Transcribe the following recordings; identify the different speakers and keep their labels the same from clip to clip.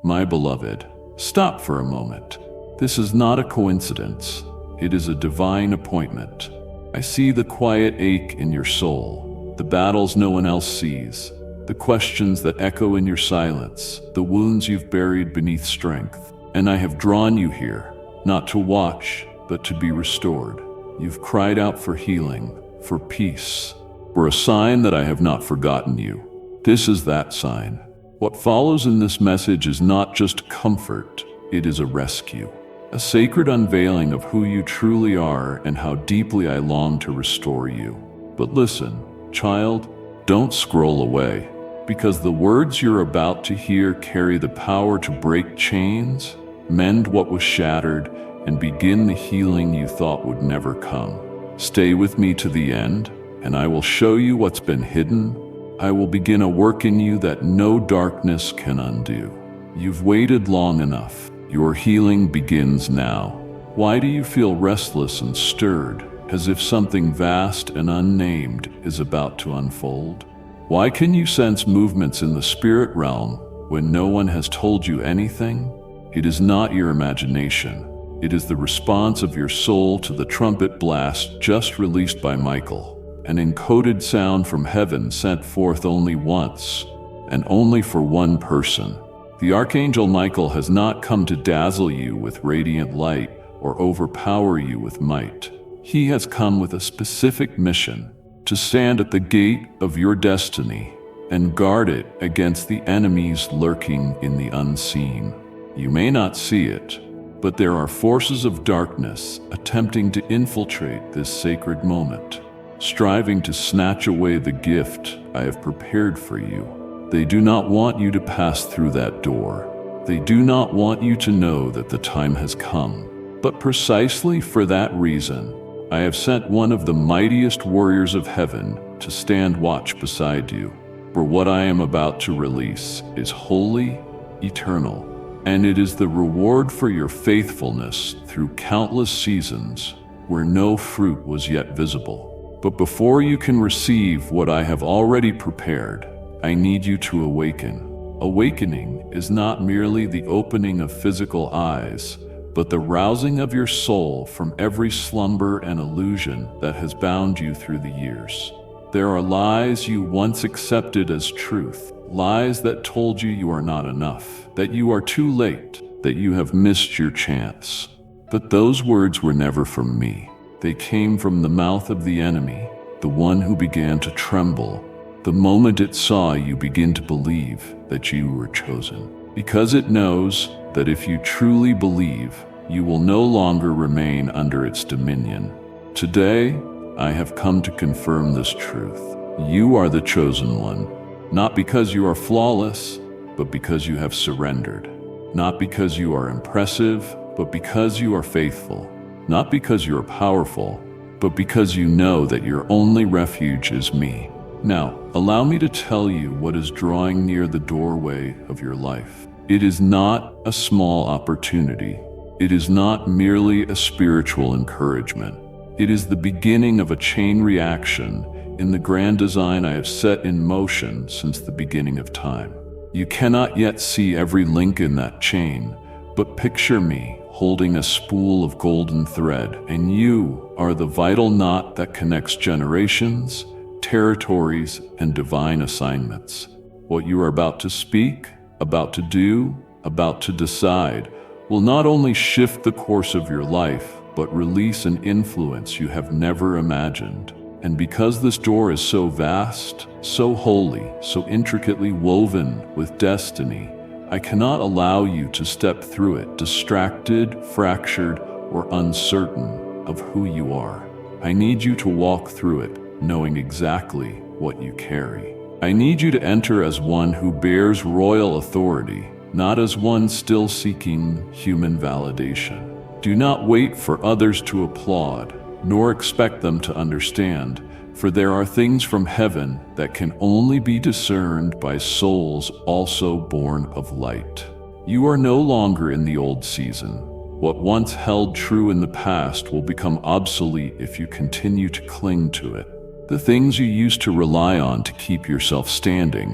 Speaker 1: My beloved, stop for a moment. This is not a coincidence. It is a divine appointment. I see the quiet ache in your soul, the battles no one else sees, the questions that echo in your silence, the wounds you've buried beneath strength. And I have drawn you here, not to watch, but to be restored. You've cried out for healing, for peace, for a sign that I have not forgotten you. This is that sign. What follows in this message is not just comfort, it is a rescue. A sacred unveiling of who you truly are and how deeply I long to restore you. But listen, child, don't scroll away, because the words you're about to hear carry the power to break chains, mend what was shattered, and begin the healing you thought would never come. Stay with me to the end, and I will show you what's been hidden. I will begin a work in you that no darkness can undo. You've waited long enough. Your healing begins now. Why do you feel restless and stirred, as if something vast and unnamed is about to unfold? Why can you sense movements in the spirit realm when no one has told you anything? It is not your imagination. It is the response of your soul to the trumpet blast just released by Michael. An encoded sound from heaven sent forth only once, and only for one person. The Archangel Michael has not come to dazzle you with radiant light or overpower you with might. He has come with a specific mission: to stand at the gate of your destiny and guard it against the enemies lurking in the unseen. You may not see it, but there are forces of darkness attempting to infiltrate this sacred moment, striving to snatch away the gift I have prepared for you. They do not want you to pass through that door. They do not want you to know that the time has come. But precisely for that reason, I have sent one of the mightiest warriors of heaven to stand watch beside you. For what I am about to release is holy, eternal, and it is the reward for your faithfulness through countless seasons where no fruit was yet visible. But before you can receive what I have already prepared, I need you to awaken. Awakening is not merely the opening of physical eyes, but the rousing of your soul from every slumber and illusion that has bound you through the years. There are lies you once accepted as truth, lies that told you are not enough, that you are too late, that you have missed your chance. But those words were never from me. They came from the mouth of the enemy, the one who began to tremble the moment it saw you begin to believe that you were chosen. Because it knows that if you truly believe, you will no longer remain under its dominion. Today, I have come to confirm this truth. You are the chosen one, not because you are flawless, but because you have surrendered. Not because you are impressive, but because you are faithful. Not because you are powerful, but because you know that your only refuge is me. Now, allow me to tell you what is drawing near the doorway of your life. It is not a small opportunity. It is not merely a spiritual encouragement. It is the beginning of a chain reaction in the grand design I have set in motion since the beginning of time. You cannot yet see every link in that chain, but picture me holding a spool of golden thread, and you are the vital knot that connects generations, territories, and divine assignments. What you are about to speak, about to do, about to decide will not only shift the course of your life, but release an influence you have never imagined. And because this door is so vast, so holy, so intricately woven with destiny, I cannot allow you to step through it distracted, fractured, or uncertain of who you are. I need you to walk through it knowing exactly what you carry. I need you to enter as one who bears royal authority, not as one still seeking human validation. Do not wait for others to applaud, nor expect them to understand, for there are things from heaven that can only be discerned by souls also born of light. You are no longer in the old season. What once held true in the past will become obsolete if you continue to cling to it. The things you used to rely on to keep yourself standing,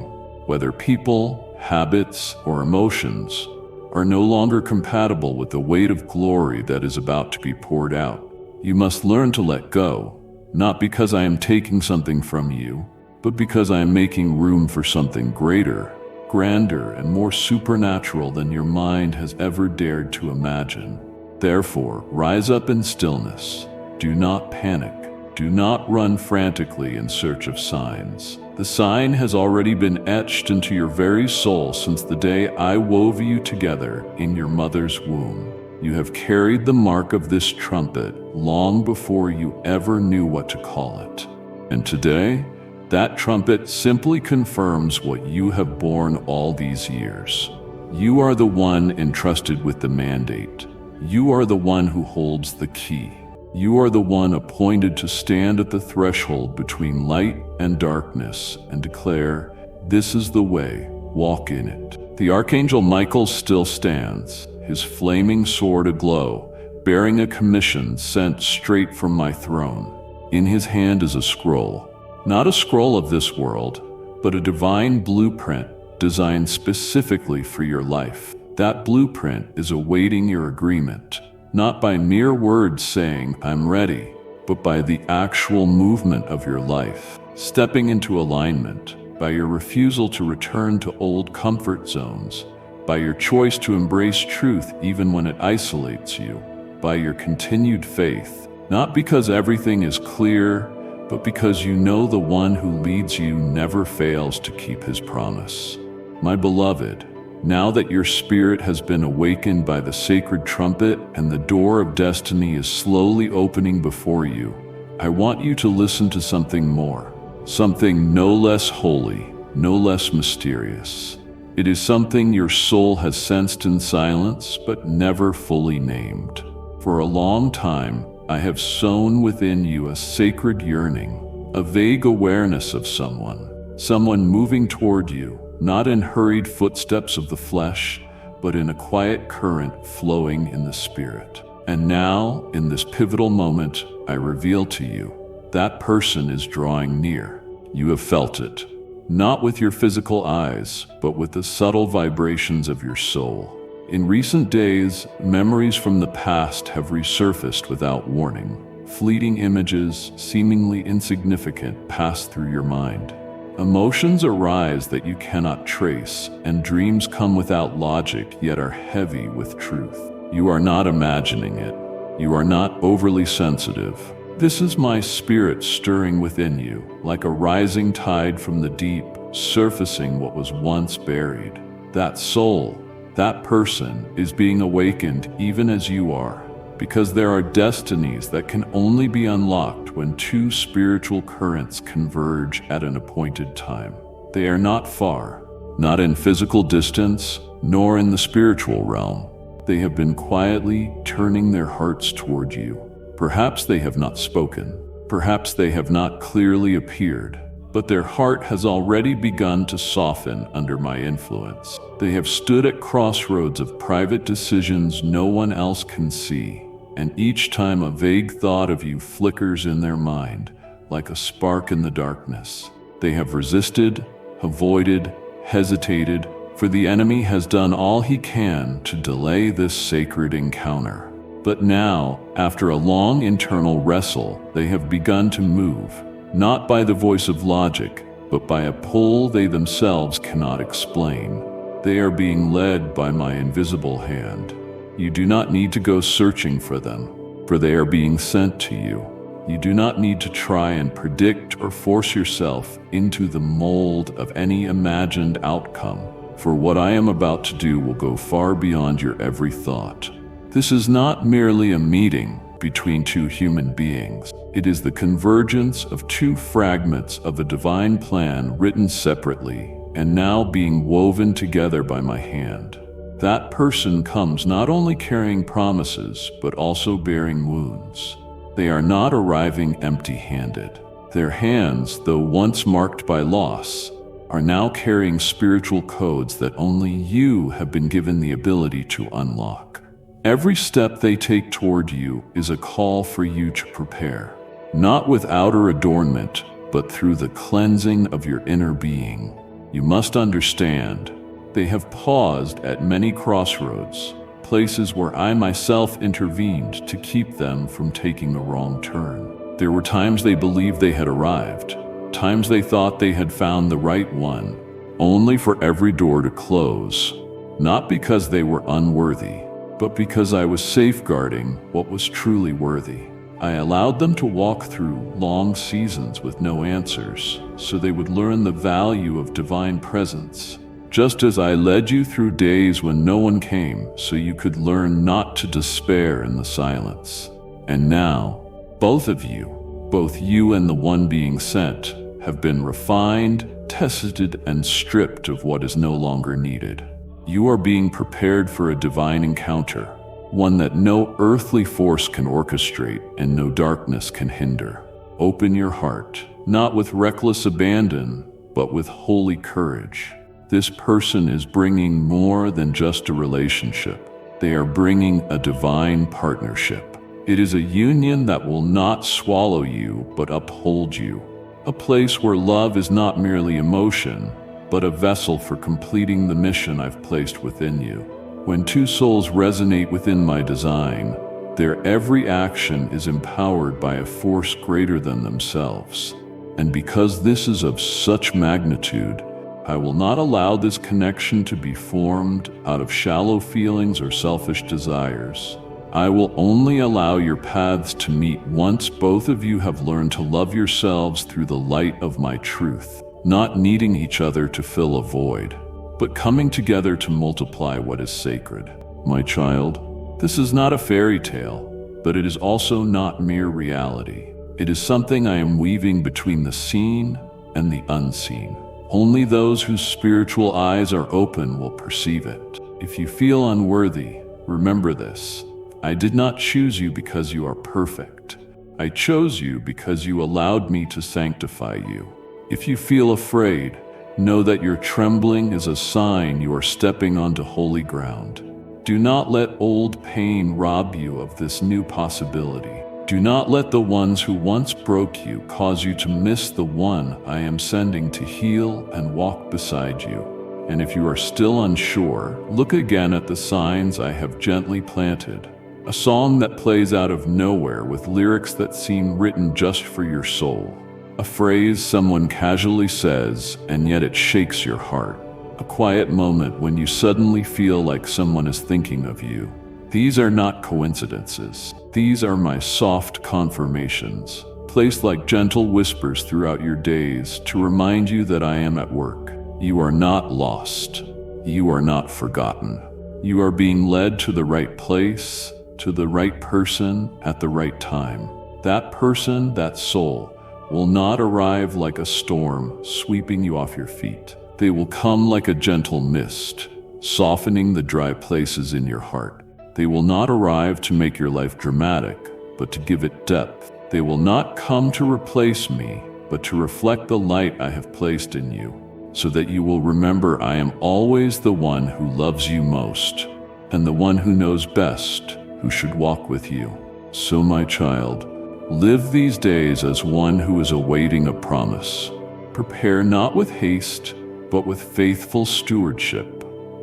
Speaker 1: whether people, habits, or emotions, are no longer compatible with the weight of glory that is about to be poured out. You must learn to let go, not because I am taking something from you, but because I am making room for something greater, grander, and more supernatural than your mind has ever dared to imagine. Therefore, rise up in stillness. Do not panic. Do not run frantically in search of signs. The sign has already been etched into your very soul since the day I wove you together in your mother's womb. You have carried the mark of this trumpet long before you ever knew what to call it. And today, that trumpet simply confirms what you have borne all these years. You are the one entrusted with the mandate. You are the one who holds the key. You are the one appointed to stand at the threshold between light and darkness and declare, "This is the way, walk in it." The Archangel Michael still stands, his flaming sword aglow, bearing a commission sent straight from my throne. In his hand is a scroll, not a scroll of this world, but a divine blueprint designed specifically for your life. That blueprint is awaiting your agreement. Not by mere words saying, "I'm ready," but by the actual movement of your life, stepping into alignment, by your refusal to return to old comfort zones, by your choice to embrace truth even when it isolates you, by your continued faith, not because everything is clear, but because you know the one who leads you never fails to keep his promise. My beloved, now that your spirit has been awakened by the sacred trumpet and the door of destiny is slowly opening before you, I want you to listen to something more, something no less holy, no less mysterious. It is something your soul has sensed in silence but never fully named. For a long time, I have sown within you a sacred yearning, a vague awareness of someone moving toward you, not in hurried footsteps of the flesh, but in a quiet current flowing in the spirit. And now, in this pivotal moment, I reveal to you, that person is drawing near. You have felt it, not with your physical eyes, but with the subtle vibrations of your soul. In recent days, memories from the past have resurfaced without warning. Fleeting images, seemingly insignificant, pass through your mind. Emotions arise that you cannot trace, and dreams come without logic yet are heavy with truth. You are not imagining it. You are not overly sensitive. This is my spirit stirring within you, like a rising tide from the deep, surfacing what was once buried. That soul, that person, is being awakened even as you are, because there are destinies that can only be unlocked when two spiritual currents converge at an appointed time. They are not far, not in physical distance, nor in the spiritual realm. They have been quietly turning their hearts toward you. Perhaps they have not spoken, perhaps they have not clearly appeared, but their heart has already begun to soften under my influence. They have stood at crossroads of private decisions no one else can see, and each time a vague thought of you flickers in their mind, like a spark in the darkness. They have resisted, avoided, hesitated, for the enemy has done all he can to delay this sacred encounter. But now, after a long internal wrestle, they have begun to move, not by the voice of logic, but by a pull they themselves cannot explain. They are being led by my invisible hand. You do not need to go searching for them, for they are being sent to you. You do not need to try and predict or force yourself into the mold of any imagined outcome, for what I am about to do will go far beyond your every thought. This is not merely a meeting between two human beings. It is the convergence of two fragments of a divine plan written separately and now being woven together by my hand. That person comes not only carrying promises, but also bearing wounds. They are not arriving empty-handed. Their hands, though once marked by loss, are now carrying spiritual codes that only you have been given the ability to unlock. Every step they take toward you is a call for you to prepare, not with outer adornment, but through the cleansing of your inner being. You must understand, They have paused at many crossroads, places where I myself intervened to keep them from taking a wrong turn. There were times they believed they had arrived, times they thought they had found the right one, only for every door to close, not because they were unworthy, but because I was safeguarding what was truly worthy. I allowed them to walk through long seasons with no answers, so they would learn the value of divine presence. Just as I led you through days when no one came, so you could learn not to despair in the silence. And now, both of you, both you and the one being sent, have been refined, tested, and stripped of what is no longer needed. You are being prepared for a divine encounter, one that no earthly force can orchestrate and no darkness can hinder. Open your heart, not with reckless abandon, but with holy courage. This person is bringing more than just a relationship. They are bringing a divine partnership. It is a union that will not swallow you, but uphold you. A place where love is not merely emotion, but a vessel for completing the mission I've placed within you. When two souls resonate within my design, their every action is empowered by a force greater than themselves. And because this is of such magnitude, I will not allow this connection to be formed out of shallow feelings or selfish desires. I will only allow your paths to meet once both of you have learned to love yourselves through the light of my truth, not needing each other to fill a void, but coming together to multiply what is sacred. My child, this is not a fairy tale, but it is also not mere reality. It is something I am weaving between the seen and the unseen. Only those whose spiritual eyes are open will perceive it. If you feel unworthy, remember this. I did not choose you because you are perfect. I chose you because you allowed me to sanctify you. If you feel afraid, know that your trembling is a sign you are stepping onto holy ground. Do not let old pain rob you of this new possibility. Do not let the ones who once broke you cause you to miss the one I am sending to heal and walk beside you. And if you are still unsure, look again at the signs I have gently planted. A song that plays out of nowhere with lyrics that seem written just for your soul. A phrase someone casually says, and yet it shakes your heart. A quiet moment when you suddenly feel like someone is thinking of you. These are not coincidences. These are my soft confirmations, placed like gentle whispers throughout your days to remind you that I am at work. You are not lost. You are not forgotten. You are being led to the right place, to the right person at the right time. That person, that soul, will not arrive like a storm sweeping you off your feet. They will come like a gentle mist, softening the dry places in your heart. They will not arrive to make your life dramatic, but to give it depth. They will not come to replace me, but to reflect the light I have placed in you, so that you will remember I am always the one who loves you most, and the one who knows best who should walk with you. So, my child, live these days as one who is awaiting a promise. Prepare not with haste, but with faithful stewardship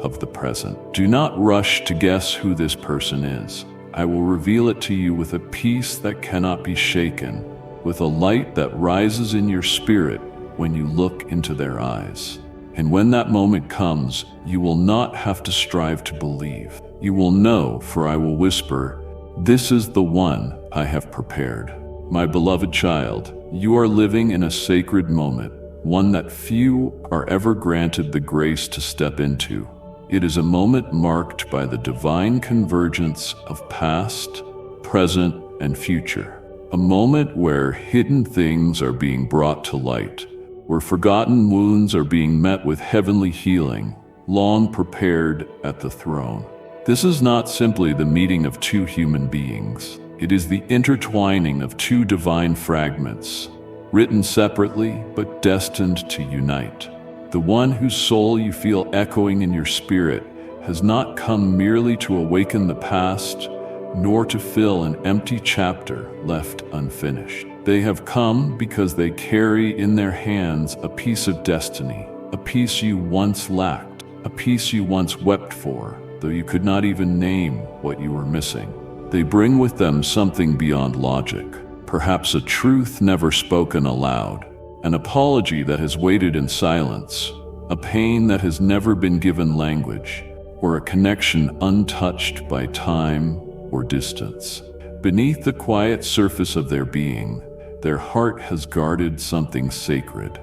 Speaker 1: of the present. Do not rush to guess who this person is. I will reveal it to you with a peace that cannot be shaken, with a light that rises in your spirit when you look into their eyes. And when that moment comes, you will not have to strive to believe. You will know, for I will whisper, "This is the one I have prepared." My beloved child, you are living in a sacred moment, one that few are ever granted the grace to step into. It is a moment marked by the divine convergence of past, present, and future. A moment where hidden things are being brought to light, where forgotten wounds are being met with heavenly healing, long prepared at the throne. This is not simply the meeting of two human beings. It is the intertwining of two divine fragments, written separately but destined to unite. The one whose soul you feel echoing in your spirit has not come merely to awaken the past, nor to fill an empty chapter left unfinished. They have come because they carry in their hands a piece of destiny, a piece you once lacked, a peace you once wept for, though you could not even name what you were missing. They bring with them something beyond logic, perhaps a truth never spoken aloud, an apology that has waited in silence, a pain that has never been given language, or a connection untouched by time or distance. Beneath the quiet surface of their being, their heart has guarded something sacred.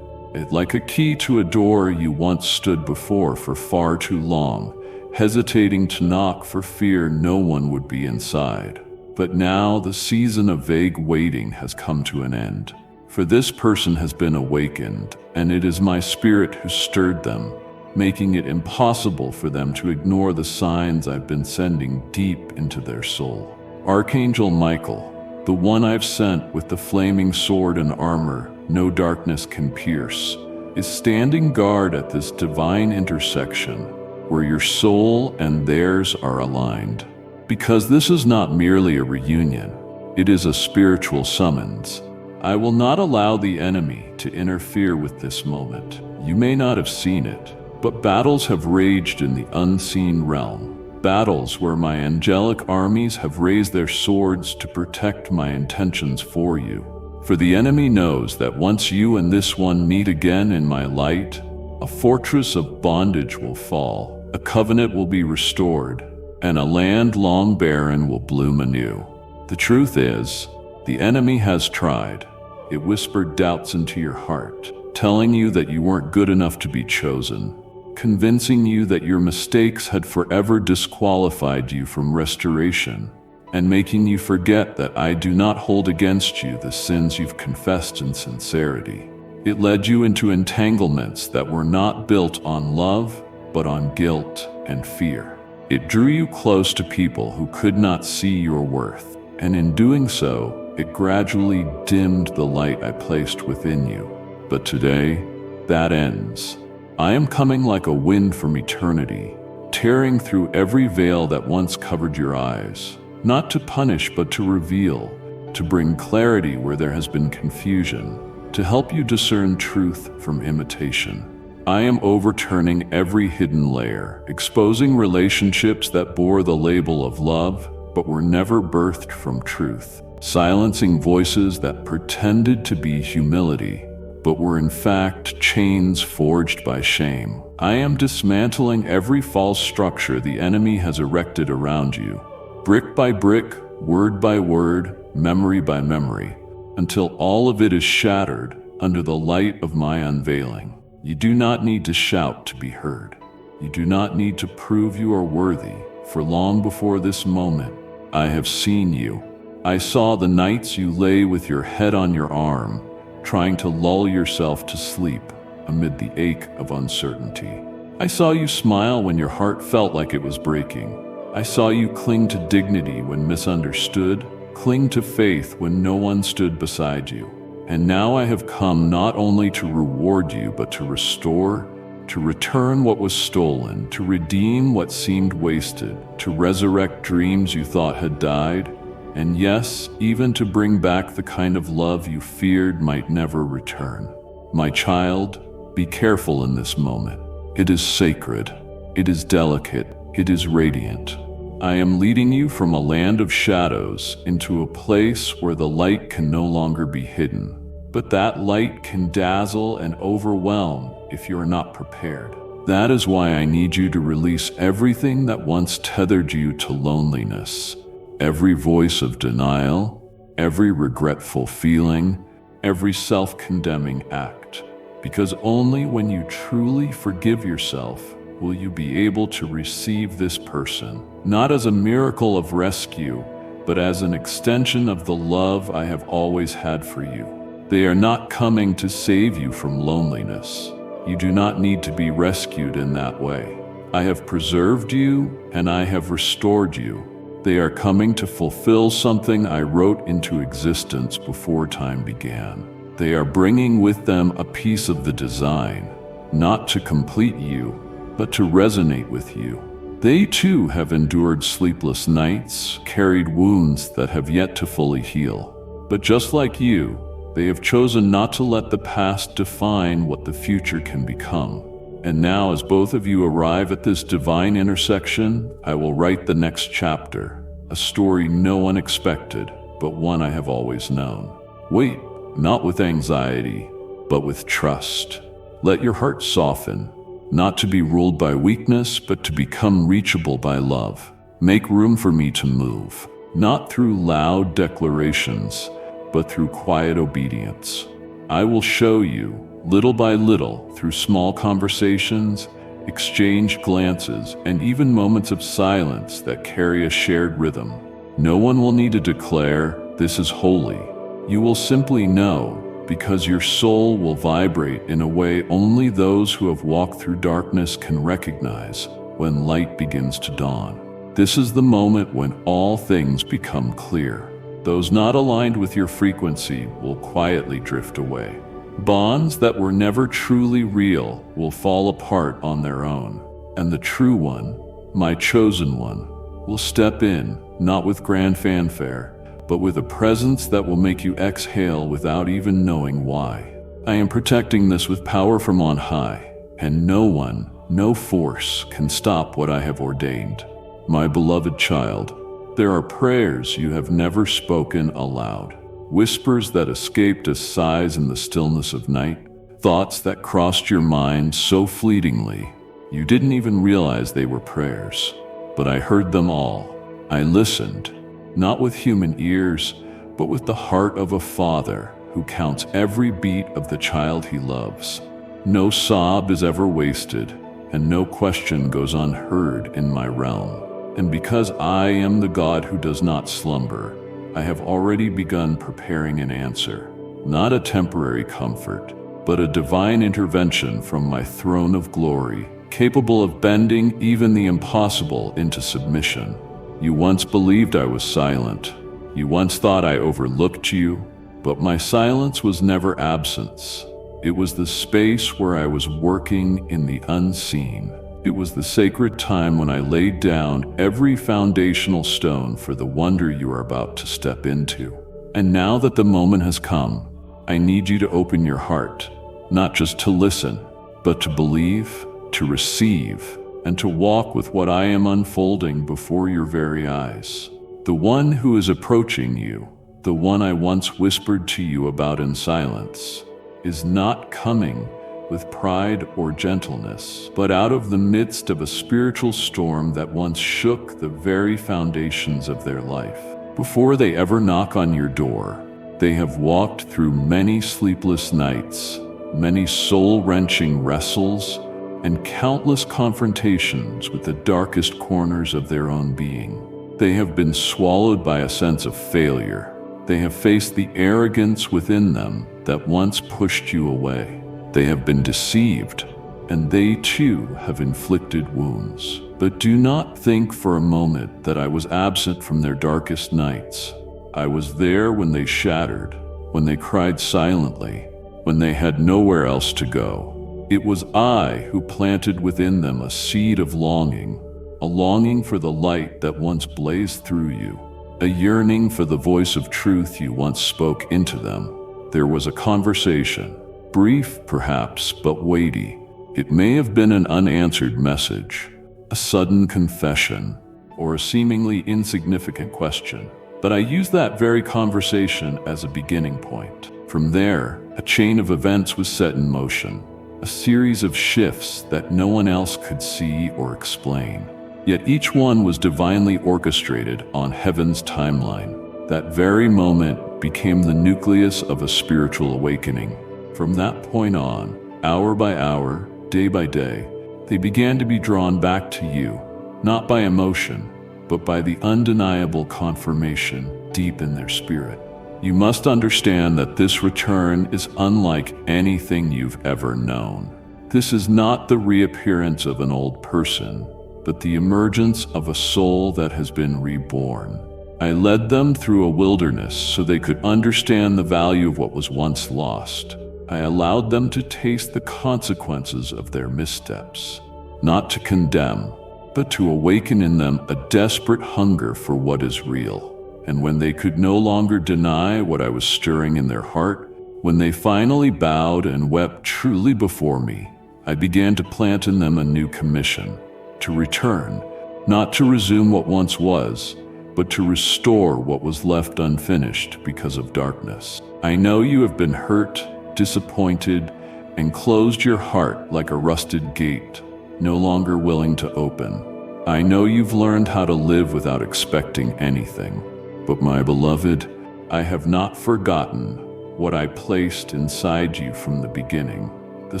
Speaker 1: Like a key to a door you once stood before for far too long, hesitating to knock for fear no one would be inside. But now the season of vague waiting has come to an end. For this person has been awakened, and it is my spirit who stirred them, making it impossible for them to ignore the signs I've been sending deep into their soul. Archangel Michael, the one I've sent with the flaming sword and armor no darkness can pierce, is standing guard at this divine intersection where your soul and theirs are aligned. Because this is not merely a reunion, it is a spiritual summons. I will not allow the enemy to interfere with this moment. You may not have seen it, but battles have raged in the unseen realm. Battles where my angelic armies have raised their swords to protect my intentions for you. For the enemy knows that once you and this one meet again in my light, a fortress of bondage will fall, a covenant will be restored, and a land long barren will bloom anew. The truth is, the enemy has tried. It whispered doubts into your heart, telling you that you weren't good enough to be chosen, convincing you that your mistakes had forever disqualified you from restoration, and making you forget that I do not hold against you the sins you've confessed in sincerity. It led you into entanglements that were not built on love, but on guilt and fear. It drew you close to people who could not see your worth, and in doing so, it gradually dimmed the light I placed within you. But today, that ends. I am coming like a wind from eternity, tearing through every veil that once covered your eyes, not to punish but to reveal, to bring clarity where there has been confusion, to help you discern truth from imitation. I am overturning every hidden layer, exposing relationships that bore the label of love but were never birthed from truth, silencing voices that pretended to be humility but were in fact chains forged by shame. I am dismantling every false structure the enemy has erected around you, brick by brick, word by word, memory by memory, until all of it is shattered under the light of my unveiling. You do not need to shout to be heard. You do not need to prove you are worthy, for long before this moment, I have seen you. I saw the nights you lay with your head on your arm, trying to lull yourself to sleep amid the ache of uncertainty. I saw you smile when your heart felt like it was breaking. I saw you cling to dignity when misunderstood, cling to faith when no one stood beside you. And now I have come not only to reward you, but to restore, to return what was stolen, to redeem what seemed wasted, to resurrect dreams you thought had died, and yes, even to bring back the kind of love you feared might never return. My child, be careful in this moment. It is sacred, it is delicate, it is radiant. I am leading you from a land of shadows into a place where the light can no longer be hidden. But that light can dazzle and overwhelm if you are not prepared. That is why I need you to release everything that once tethered you to loneliness. Every voice of denial, every regretful feeling, every self-condemning act. Because only when you truly forgive yourself will you be able to receive this person, not as a miracle of rescue, but as an extension of the love I have always had for you. They are not coming to save you from loneliness. You do not need to be rescued in that way. I have preserved you and I have restored you. They are coming to fulfill something I wrote into existence before time began. They are bringing with them a piece of the design, not to complete you, but to resonate with you. They too have endured sleepless nights, carried wounds that have yet to fully heal. But just like you, they have chosen not to let the past define what the future can become. And now, as both of you arrive at this divine intersection, I will write the next chapter, a story no one expected, but one I have always known. Wait, not with anxiety, but with trust. Let your heart soften, not to be ruled by weakness, but to become reachable by love. Make room for me to move, not through loud declarations, but through quiet obedience. I will show you, little by little, through small conversations, exchanged glances, and even moments of silence that carry a shared rhythm. No one will need to declare, "This is holy." You will simply know, because your soul will vibrate in a way only those who have walked through darkness can recognize when light begins to dawn. This is the moment when all things become clear. Those not aligned with your frequency will quietly drift away. Bonds that were never truly real will fall apart on their own, and the true one, my chosen one, will step in, not with grand fanfare, but with a presence that will make you exhale without even knowing why. I am protecting this with power from on high, and no one, no force can stop what I have ordained. My beloved child, there are prayers you have never spoken aloud, whispers that escaped as sighs in the stillness of night, thoughts that crossed your mind so fleetingly you didn't even realize they were prayers. But I heard them all. I listened, not with human ears, but with the heart of a father who counts every beat of the child he loves. No sob is ever wasted, and no question goes unheard in my realm. And because I am the God who does not slumber, I have already begun preparing an answer, not a temporary comfort, but a divine intervention from my throne of glory, capable of bending even the impossible into submission. You once believed I was silent. You once thought I overlooked you, but my silence was never absence. It was the space where I was working in the unseen. It was the sacred time when I laid down every foundational stone for the wonder you are about to step into. And now that the moment has come, I need you to open your heart, not just to listen, but to believe, to receive, and to walk with what I am unfolding before your very eyes. The one who is approaching you, the one I once whispered to you about in silence, is not coming with pride or gentleness, but out of the midst of a spiritual storm that once shook the very foundations of their life. Before they ever knock on your door, they have walked through many sleepless nights, many soul-wrenching wrestles, and countless confrontations with the darkest corners of their own being. They have been swallowed by a sense of failure. They have faced the arrogance within them that once pushed you away. They have been deceived, and they too have inflicted wounds. But do not think for a moment that I was absent from their darkest nights. I was there when they shattered, when they cried silently, when they had nowhere else to go. It was I who planted within them a seed of longing, a longing for the light that once blazed through you, a yearning for the voice of truth you once spoke into them. There was a conversation, brief perhaps, but weighty. It may have been an unanswered message, a sudden confession, or a seemingly insignificant question. But I used that very conversation as a beginning point. From there, a chain of events was set in motion, a series of shifts that no one else could see or explain. Yet each one was divinely orchestrated on heaven's timeline. That very moment became the nucleus of a spiritual awakening. From that point on, hour by hour, day by day, they began to be drawn back to you, not by emotion, but by the undeniable confirmation deep in their spirit. You must understand that this return is unlike anything you've ever known. This is not the reappearance of an old person, but the emergence of a soul that has been reborn. I led them through a wilderness so they could understand the value of what was once lost. I allowed them to taste the consequences of their missteps, not to condemn, but to awaken in them a desperate hunger for what is real. And when they could no longer deny what I was stirring in their heart, when they finally bowed and wept truly before me, I began to plant in them a new commission, to return, not to resume what once was, but to restore what was left unfinished because of darkness. I know you have been hurt, disappointed, and closed your heart like a rusted gate, no longer willing to open. I know you've learned how to live without expecting anything. But my beloved, I have not forgotten what I placed inside you from the beginning. The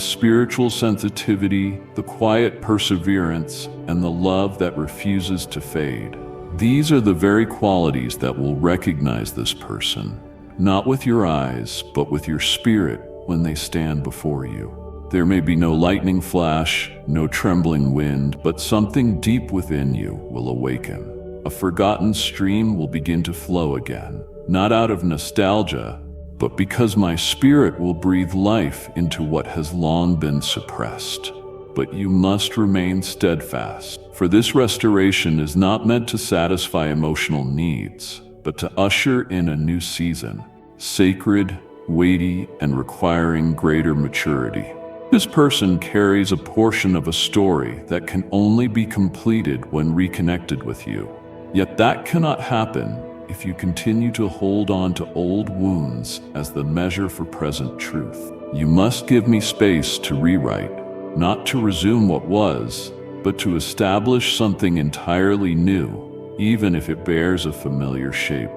Speaker 1: spiritual sensitivity, the quiet perseverance, and the love that refuses to fade. These are the very qualities that will recognize this person, not with your eyes, but with your spirit when they stand before you. There may be no lightning flash, no trembling wind, but something deep within you will awaken. A forgotten stream will begin to flow again, not out of nostalgia, but because my spirit will breathe life into what has long been suppressed. But you must remain steadfast, for this restoration is not meant to satisfy emotional needs, but to usher in a new season, sacred, weighty, and requiring greater maturity. This person carries a portion of a story that can only be completed when reconnected with you. Yet that cannot happen if you continue to hold on to old wounds as the measure for present truth. You must give me space to rewrite, not to resume what was, but to establish something entirely new, even if it bears a familiar shape.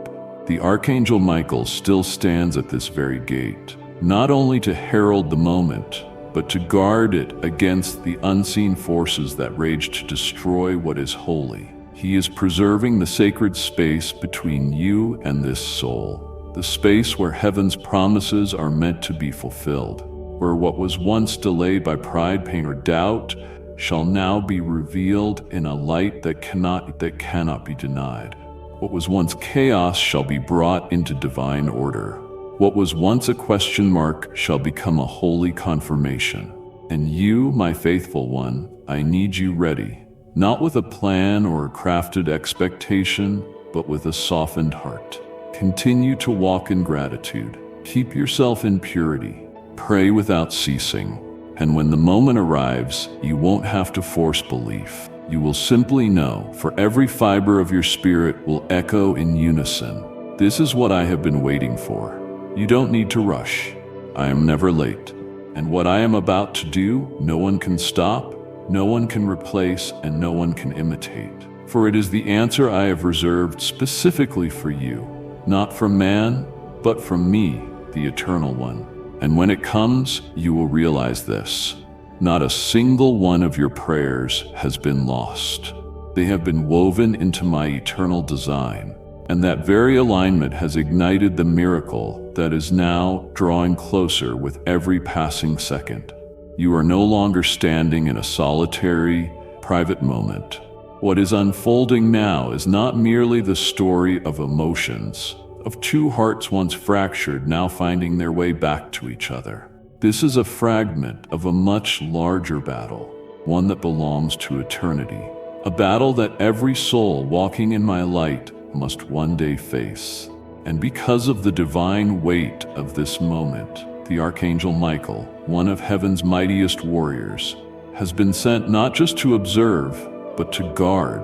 Speaker 1: The Archangel Michael still stands at this very gate, not only to herald the moment, but to guard it against the unseen forces that rage to destroy what is holy. He is preserving the sacred space between you and this soul, the space where heaven's promises are meant to be fulfilled, where what was once delayed by pride, pain, or doubt shall now be revealed in a light that cannot be denied. What was once chaos shall be brought into divine order. What was once a question mark shall become a holy confirmation. And you, my faithful one, I need you ready, not with a plan or a crafted expectation, but with a softened heart. Continue to walk in gratitude. Keep yourself in purity. Pray without ceasing. And when the moment arrives, you won't have to force belief. You will simply know, for every fiber of your spirit will echo in unison. This is what I have been waiting for. You don't need to rush. I am never late. And what I am about to do, no one can stop, no one can replace, and no one can imitate. For it is the answer I have reserved specifically for you, not from man, but from me, the Eternal One. And when it comes, you will realize this. Not a single one of your prayers has been lost. They have been woven into my eternal design, and that very alignment has ignited the miracle that is now drawing closer with every passing second. You are no longer standing in a solitary, private moment. What is unfolding now is not merely the story of emotions, of two hearts once fractured now finding their way back to each other. This is a fragment of a much larger battle, one that belongs to eternity, a battle that every soul walking in my light must one day face. And because of the divine weight of this moment, the Archangel Michael, one of heaven's mightiest warriors, has been sent not just to observe, but to guard,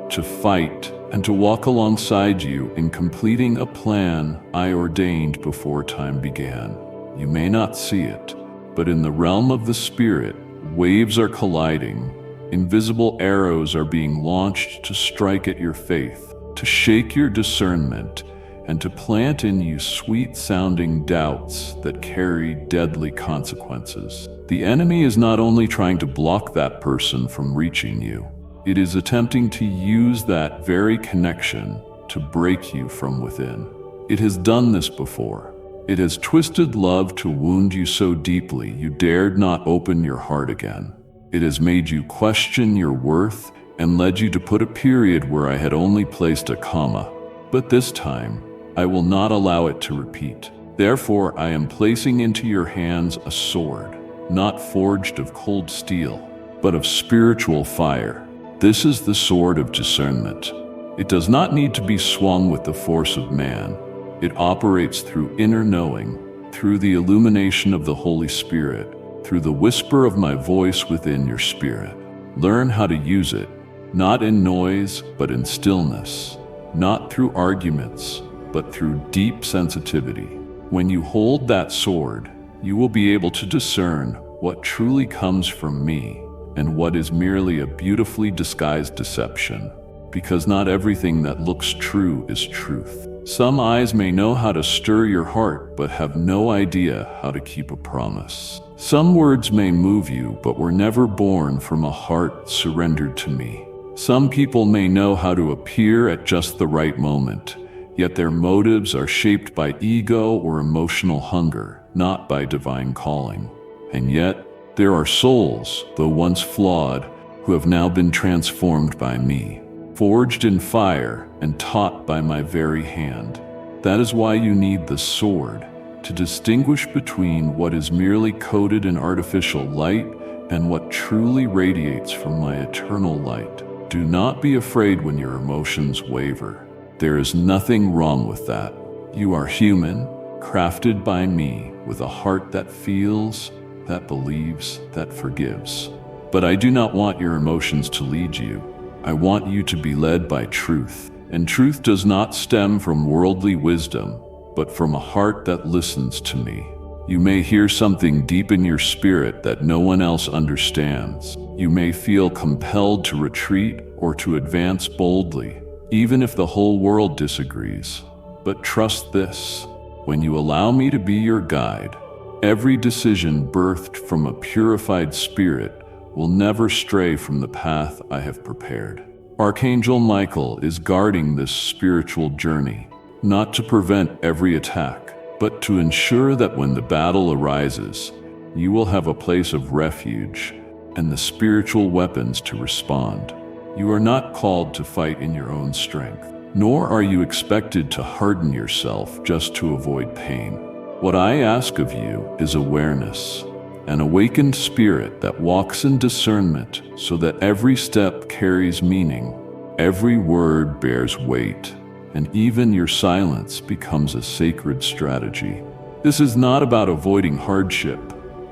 Speaker 1: to fight, and to walk alongside you in completing a plan I ordained before time began. You may not see it, but in the realm of the spirit, waves are colliding, invisible arrows are being launched to strike at your faith, to shake your discernment, and to plant in you sweet-sounding doubts that carry deadly consequences. The enemy is not only trying to block that person from reaching you, it is attempting to use that very connection to break you from within. It has done this before. It has twisted love to wound you so deeply you dared not open your heart again. It has made you question your worth and led you to put a period where I had only placed a comma. But this time, I will not allow it to repeat. Therefore, I am placing into your hands a sword, not forged of cold steel, but of spiritual fire. This is the sword of discernment. It does not need to be swung with the force of man. It operates through inner knowing, through the illumination of the Holy Spirit, through the whisper of my voice within your spirit. Learn how to use it, not in noise, but in stillness, not through arguments, but through deep sensitivity. When you hold that sword, you will be able to discern what truly comes from me and what is merely a beautifully disguised deception, because not everything that looks true is truth. Some eyes may know how to stir your heart, but have no idea how to keep a promise. Some words may move you, but were never born from a heart surrendered to me. Some people may know how to appear at just the right moment, yet their motives are shaped by ego or emotional hunger, not by divine calling. And yet, there are souls, though once flawed, who have now been transformed by me, forged in fire and taught by my very hand. That is why you need the sword, to distinguish between what is merely coated in artificial light and what truly radiates from my eternal light. Do not be afraid when your emotions waver. There is nothing wrong with that. You are human, crafted by me, with a heart that feels, that believes, that forgives. But I do not want your emotions to lead you. I want you to be led by truth. And truth does not stem from worldly wisdom, but from a heart that listens to me. You may hear something deep in your spirit that no one else understands. You may feel compelled to retreat or to advance boldly, even if the whole world disagrees. But trust this: when you allow me to be your guide, every decision birthed from a purified spirit will never stray from the path I have prepared. Archangel Michael is guarding this spiritual journey, not to prevent every attack, but to ensure that when the battle arises, you will have a place of refuge and the spiritual weapons to respond. You are not called to fight in your own strength, nor are you expected to harden yourself just to avoid pain. What I ask of you is awareness, an awakened spirit that walks in discernment so that every step carries meaning, every word bears weight, and even your silence becomes a sacred strategy. This is not about avoiding hardship,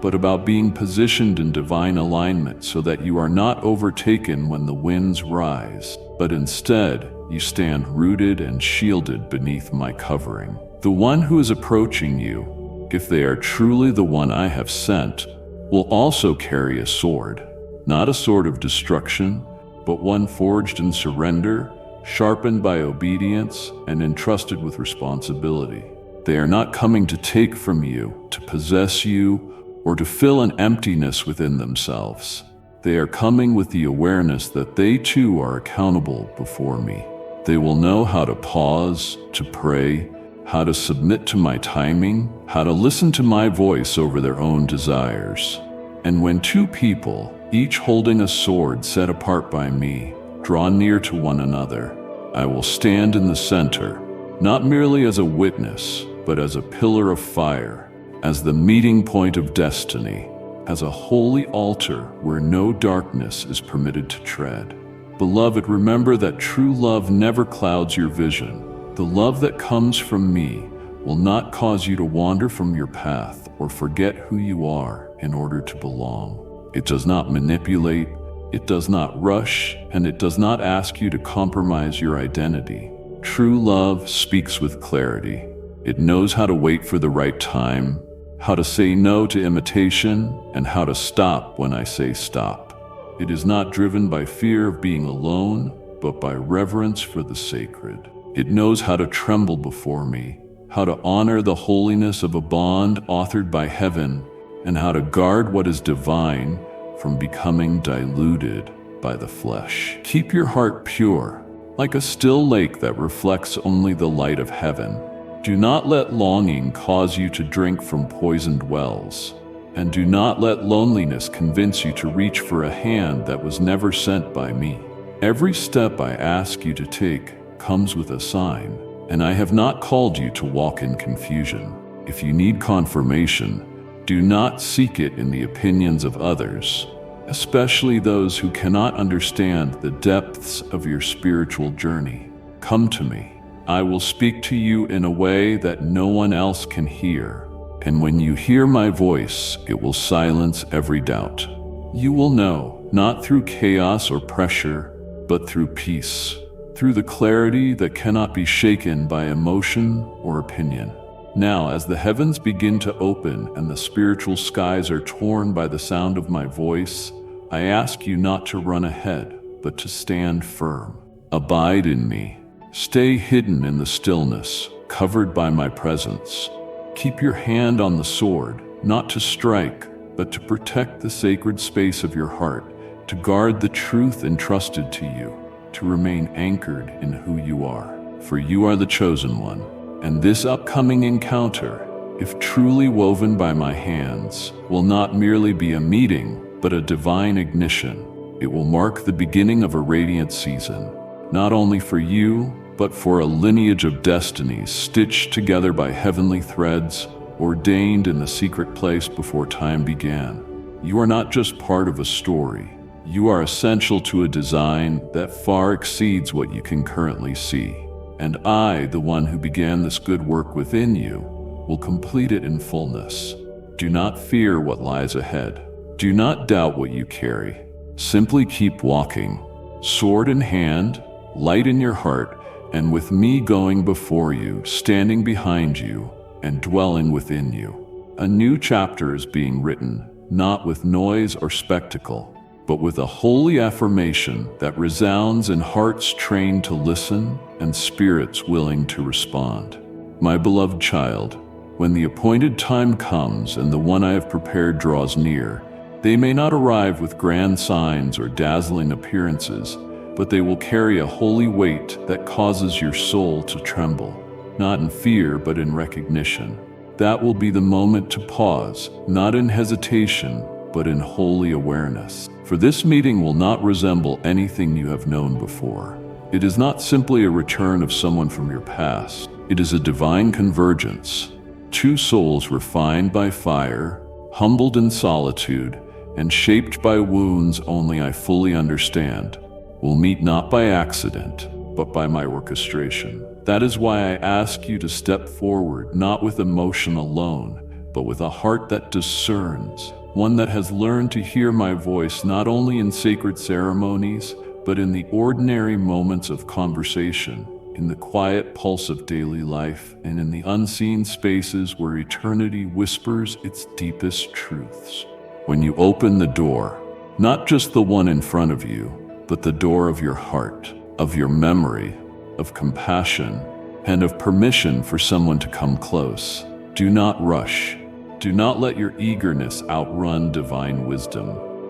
Speaker 1: but about being positioned in divine alignment so that you are not overtaken when the winds rise, but instead you stand rooted and shielded beneath my covering. The one who is approaching you, if they are truly the one I have sent, will also carry a sword, not a sword of destruction, but one forged in surrender, sharpened by obedience, and entrusted with responsibility. They are not coming to take from you, to possess you, or to fill an emptiness within themselves. They are coming with the awareness that they too are accountable before me. They will know how to pause, to pray, how to submit to my timing, how to listen to my voice over their own desires. And when two people, each holding a sword set apart by me, draw near to one another, I will stand in the center, not merely as a witness, but as a pillar of fire, as the meeting point of destiny, as a holy altar where no darkness is permitted to tread. Beloved, remember that true love never clouds your vision. The love that comes from me will not cause you to wander from your path or forget who you are in order to belong. It does not manipulate, it does not rush, and it does not ask you to compromise your identity. True love speaks with clarity. It knows how to wait for the right time, how to say no to imitation, and how to stop when I say stop. It is not driven by fear of being alone, but by reverence for the sacred. It knows how to tremble before me, how to honor the holiness of a bond authored by heaven, and how to guard what is divine from becoming diluted by the flesh. Keep your heart pure, like a still lake that reflects only the light of heaven. Do not let longing cause you to drink from poisoned wells, and do not let loneliness convince you to reach for a hand that was never sent by me. Every step I ask you to take comes with a sign, and I have not called you to walk in confusion. If you need confirmation, do not seek it in the opinions of others, especially those who cannot understand the depths of your spiritual journey. Come to me. I will speak to you in a way that no one else can hear. And when you hear my voice, it will silence every doubt. You will know, not through chaos or pressure, but through peace, through the clarity that cannot be shaken by emotion or opinion. Now, as the heavens begin to open and the spiritual skies are torn by the sound of my voice, I ask you not to run ahead, but to stand firm. Abide in me. Stay hidden in the stillness, covered by my presence. Keep your hand on the sword, not to strike, but to protect the sacred space of your heart, to guard the truth entrusted to you, to remain anchored in who you are. For you are the chosen one. And this upcoming encounter, if truly woven by my hands, will not merely be a meeting, but a divine ignition. It will mark the beginning of a radiant season, not only for you, but for a lineage of destinies stitched together by heavenly threads, ordained in the secret place before time began. You are not just part of a story. You are essential to a design that far exceeds what you can currently see. And I, the one who began this good work within you, will complete it in fullness. Do not fear what lies ahead. Do not doubt what you carry. Simply keep walking, sword in hand, light in your heart, and with me going before you, standing behind you, and dwelling within you. A new chapter is being written, not with noise or spectacle, but with a holy affirmation that resounds in hearts trained to listen and spirits willing to respond. My beloved child, when the appointed time comes and the one I have prepared draws near, they may not arrive with grand signs or dazzling appearances, but they will carry a holy weight that causes your soul to tremble, not in fear but in recognition. That will be the moment to pause, not in hesitation, but in holy awareness. For this meeting will not resemble anything you have known before. It is not simply a return of someone from your past. It is a divine convergence. Two souls refined by fire, humbled in solitude, and shaped by wounds only I fully understand, will meet not by accident, but by my orchestration. That is why I ask you to step forward, not with emotion alone, but with a heart that discerns, one that has learned to hear my voice not only in sacred ceremonies, but in the ordinary moments of conversation, in the quiet pulse of daily life, and in the unseen spaces where eternity whispers its deepest truths. When you open the door, not just the one in front of you, but the door of your heart, of your memory, of compassion, and of permission for someone to come close. Do not rush. Do not let your eagerness outrun divine wisdom.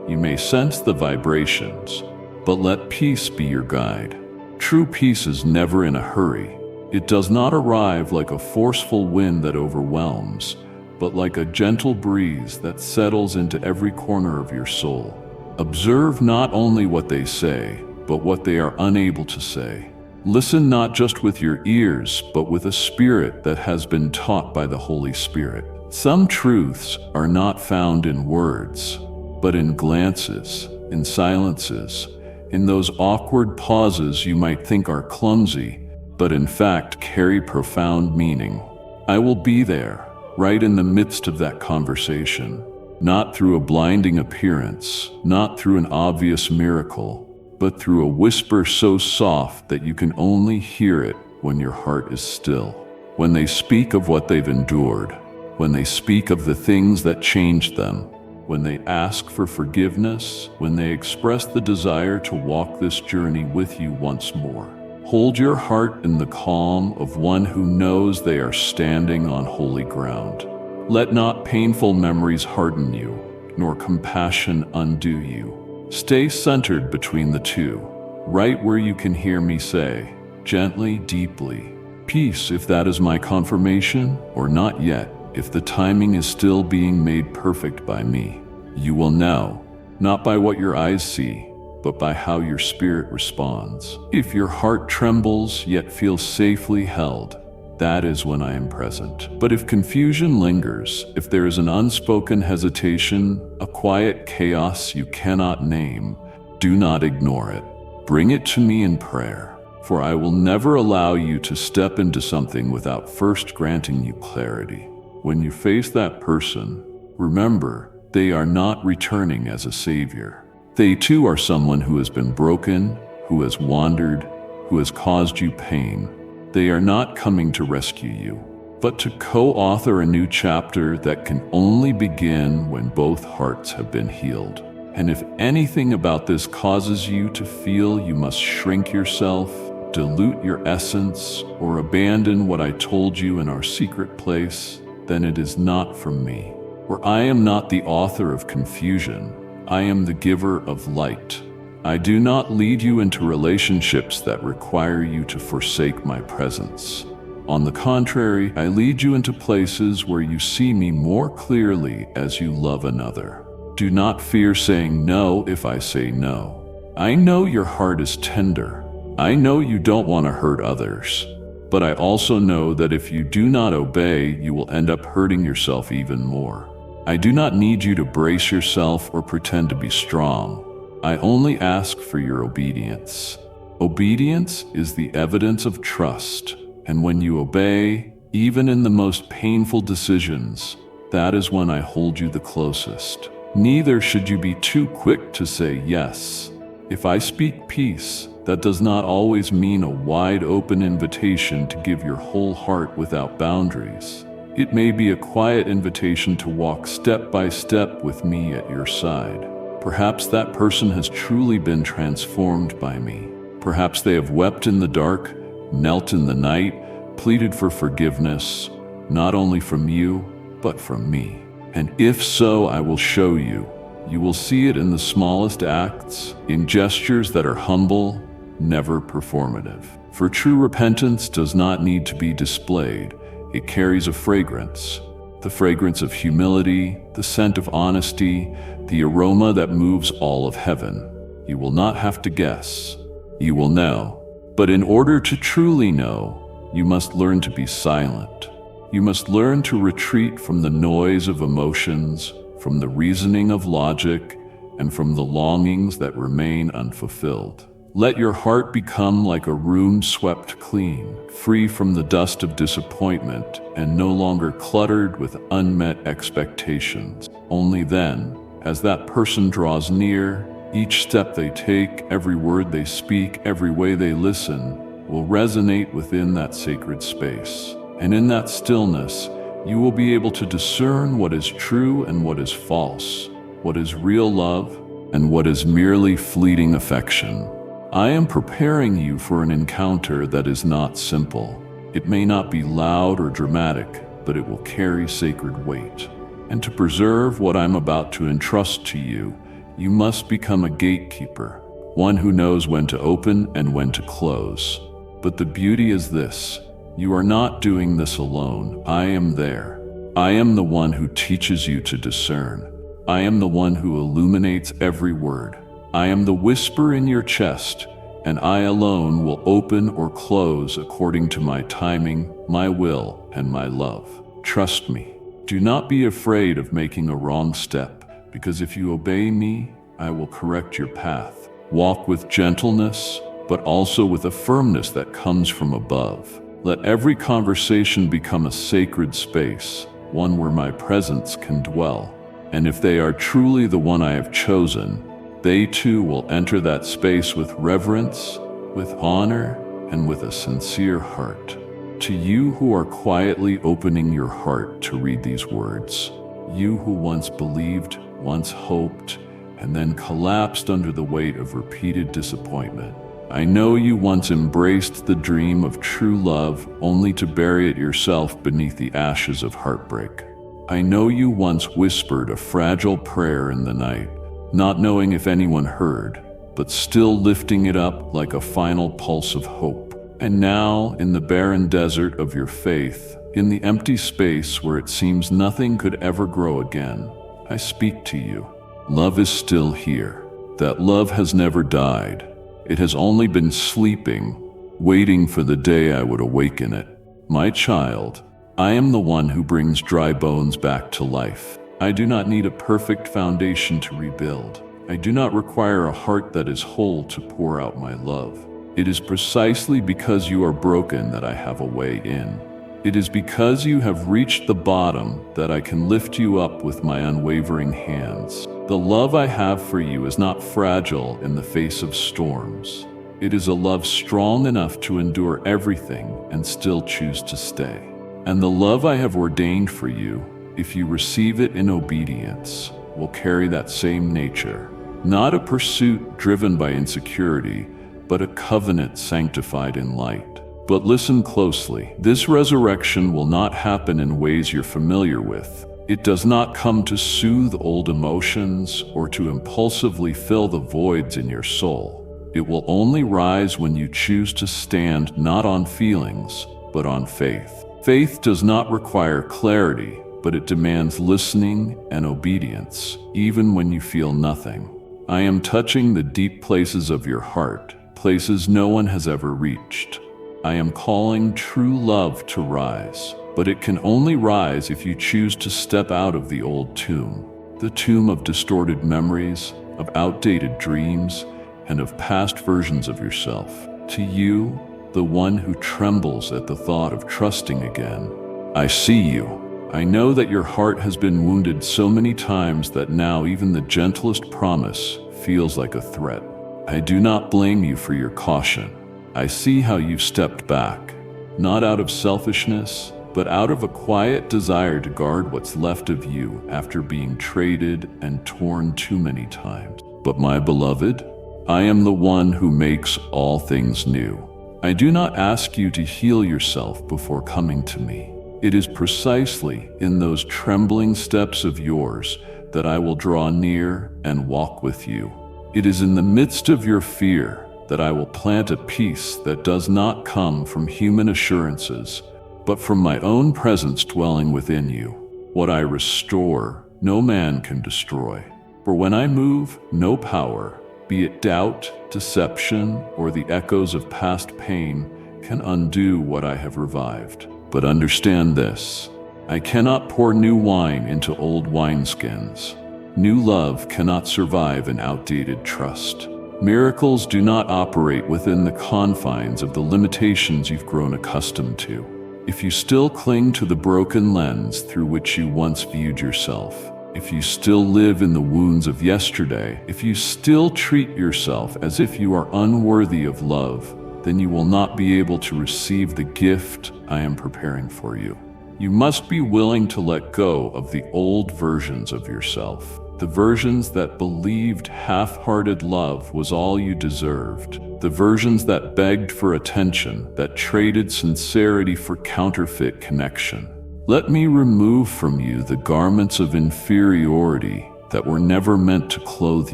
Speaker 1: You may sense the vibrations, but let peace be your guide. True peace is never in a hurry. It does not arrive like a forceful wind that overwhelms, but like a gentle breeze that settles into every corner of your soul. Observe not only what they say, but what they are unable to say. Listen not just with your ears, but with a spirit that has been taught by the Holy Spirit. Some truths are not found in words, but in glances, in silences, in those awkward pauses you might think are clumsy, but in fact carry profound meaning. I will be there, right in the midst of that conversation, not through a blinding appearance, not through an obvious miracle, but through a whisper so soft that you can only hear it when your heart is still. When they speak of what they've endured, when they speak of the things that changed them, when they ask for forgiveness, when they express the desire to walk this journey with you once more. Hold your heart in the calm of one who knows they are standing on holy ground. Let not painful memories harden you, nor compassion undo you. Stay centered between the two, right where you can hear me say, gently, deeply, peace if that is my confirmation, or not yet. If the timing is still being made perfect by me, you will know, not by what your eyes see, but by how your spirit responds. If your heart trembles yet feels safely held, that is when I am present. But if confusion lingers, if there is an unspoken hesitation, a quiet chaos you cannot name, do not ignore it. Bring it to me in prayer, for I will never allow you to step into something without first granting you clarity. When you face that person, remember, they are not returning as a savior. They too are someone who has been broken, who has wandered, who has caused you pain. They are not coming to rescue you, but to co-author a new chapter that can only begin when both hearts have been healed. And if anything about this causes you to feel you must shrink yourself, dilute your essence, or abandon what I told you in our secret place, then it is not from me. For I am not the author of confusion. I am the giver of light. I do not lead you into relationships that require you to forsake my presence. On the contrary, I lead you into places where you see me more clearly as you love another. Do not fear saying no if I say no. I know your heart is tender. I know you don't want to hurt others. But I also know that if you do not obey, you will end up hurting yourself even more. I do not need you to brace yourself or pretend to be strong. I only ask for your obedience. Obedience is the evidence of trust, and when you obey, even in the most painful decisions, that is when I hold you the closest. Neither should you be too quick to say yes. If I speak peace, that does not always mean a wide-open invitation to give your whole heart without boundaries. It may be a quiet invitation to walk step by step with me at your side. Perhaps that person has truly been transformed by me. Perhaps they have wept in the dark, knelt in the night, pleaded for forgiveness, not only from you, but from me. And if so, I will show you. You will see it in the smallest acts, in gestures that are humble, never performative. For true repentance does not need to be displayed. It carries a fragrance. The fragrance of humility, the scent of honesty, the aroma that moves all of heaven. You will not have to guess. You will know. But in order to truly know, you must learn to be silent. You must learn to retreat from the noise of emotions, from the reasoning of logic, and from the longings that remain unfulfilled. Let your heart become like a room swept clean, free from the dust of disappointment, and no longer cluttered with unmet expectations. Only then, as that person draws near, each step they take, every word they speak, every way they listen, will resonate within that sacred space. And in that stillness, you will be able to discern what is true and what is false, what is real love and what is merely fleeting affection. I am preparing you for an encounter that is not simple. It may not be loud or dramatic, but it will carry sacred weight. And to preserve what I'm about to entrust to you, you must become a gatekeeper, one who knows when to open and when to close. But the beauty is this: you are not doing this alone. I am there. I am the one who teaches you to discern. I am the one who illuminates every word. I am the whisper in your chest, and I alone will open or close according to my timing, my will, and my love. Trust me. Do not be afraid of making a wrong step, because if you obey me, I will correct your path. Walk with gentleness, but also with a firmness that comes from above. Let every conversation become a sacred space, one where my presence can dwell. And if they are truly the one I have chosen, they too will enter that space with reverence, with honor, and with a sincere heart. To you who are quietly opening your heart to read these words, you who once believed, once hoped, and then collapsed under the weight of repeated disappointment, I know you once embraced the dream of true love only to bury it yourself beneath the ashes of heartbreak. I know you once whispered a fragile prayer in the night, not knowing if anyone heard, but still lifting it up like a final pulse of hope. And now, in the barren desert of your faith, in the empty space where it seems nothing could ever grow again, I speak to you. Love is still here. That love has never died. It has only been sleeping, waiting for the day I would awaken it. My child, I am the one who brings dry bones back to life. I do not need a perfect foundation to rebuild. I do not require a heart that is whole to pour out my love. It is precisely because you are broken that I have a way in. It is because you have reached the bottom that I can lift you up with my unwavering hands. The love I have for you is not fragile in the face of storms. It is a love strong enough to endure everything and still choose to stay. And the love I have ordained for you, if you receive it in obedience, will carry that same nature. Not a pursuit driven by insecurity, but a covenant sanctified in light. But listen closely. This resurrection will not happen in ways you're familiar with. It does not come to soothe old emotions or to impulsively fill the voids in your soul. It will only rise when you choose to stand not on feelings, but on faith. Faith does not require clarity, but it demands listening and obedience, even when you feel nothing. I am touching the deep places of your heart, places no one has ever reached. I am calling true love to rise, but it can only rise if you choose to step out of the old tomb, the tomb of distorted memories, of outdated dreams, and of past versions of yourself. To you, the one who trembles at the thought of trusting again, I see you. I know that your heart has been wounded so many times that now even the gentlest promise feels like a threat. I do not blame you for your caution. I see how you've stepped back, not out of selfishness, but out of a quiet desire to guard what's left of you after being traded and torn too many times. But my beloved, I am the one who makes all things new. I do not ask you to heal yourself before coming to me. It is precisely in those trembling steps of yours that I will draw near and walk with you. It is in the midst of your fear that I will plant a peace that does not come from human assurances, but from my own presence dwelling within you. What I restore, no man can destroy. For when I move, no power, be it doubt, deception, or the echoes of past pain, can undo what I have revived. But understand this, I cannot pour new wine into old wineskins. New love cannot survive in outdated trust. Miracles do not operate within the confines of the limitations you've grown accustomed to. If you still cling to the broken lens through which you once viewed yourself, if you still live in the wounds of yesterday, if you still treat yourself as if you are unworthy of love, then you will not be able to receive the gift I am preparing for you. You must be willing to let go of the old versions of yourself, the versions that believed half-hearted love was all you deserved, the versions that begged for attention, that traded sincerity for counterfeit connection. Let me remove from you the garments of inferiority that were never meant to clothe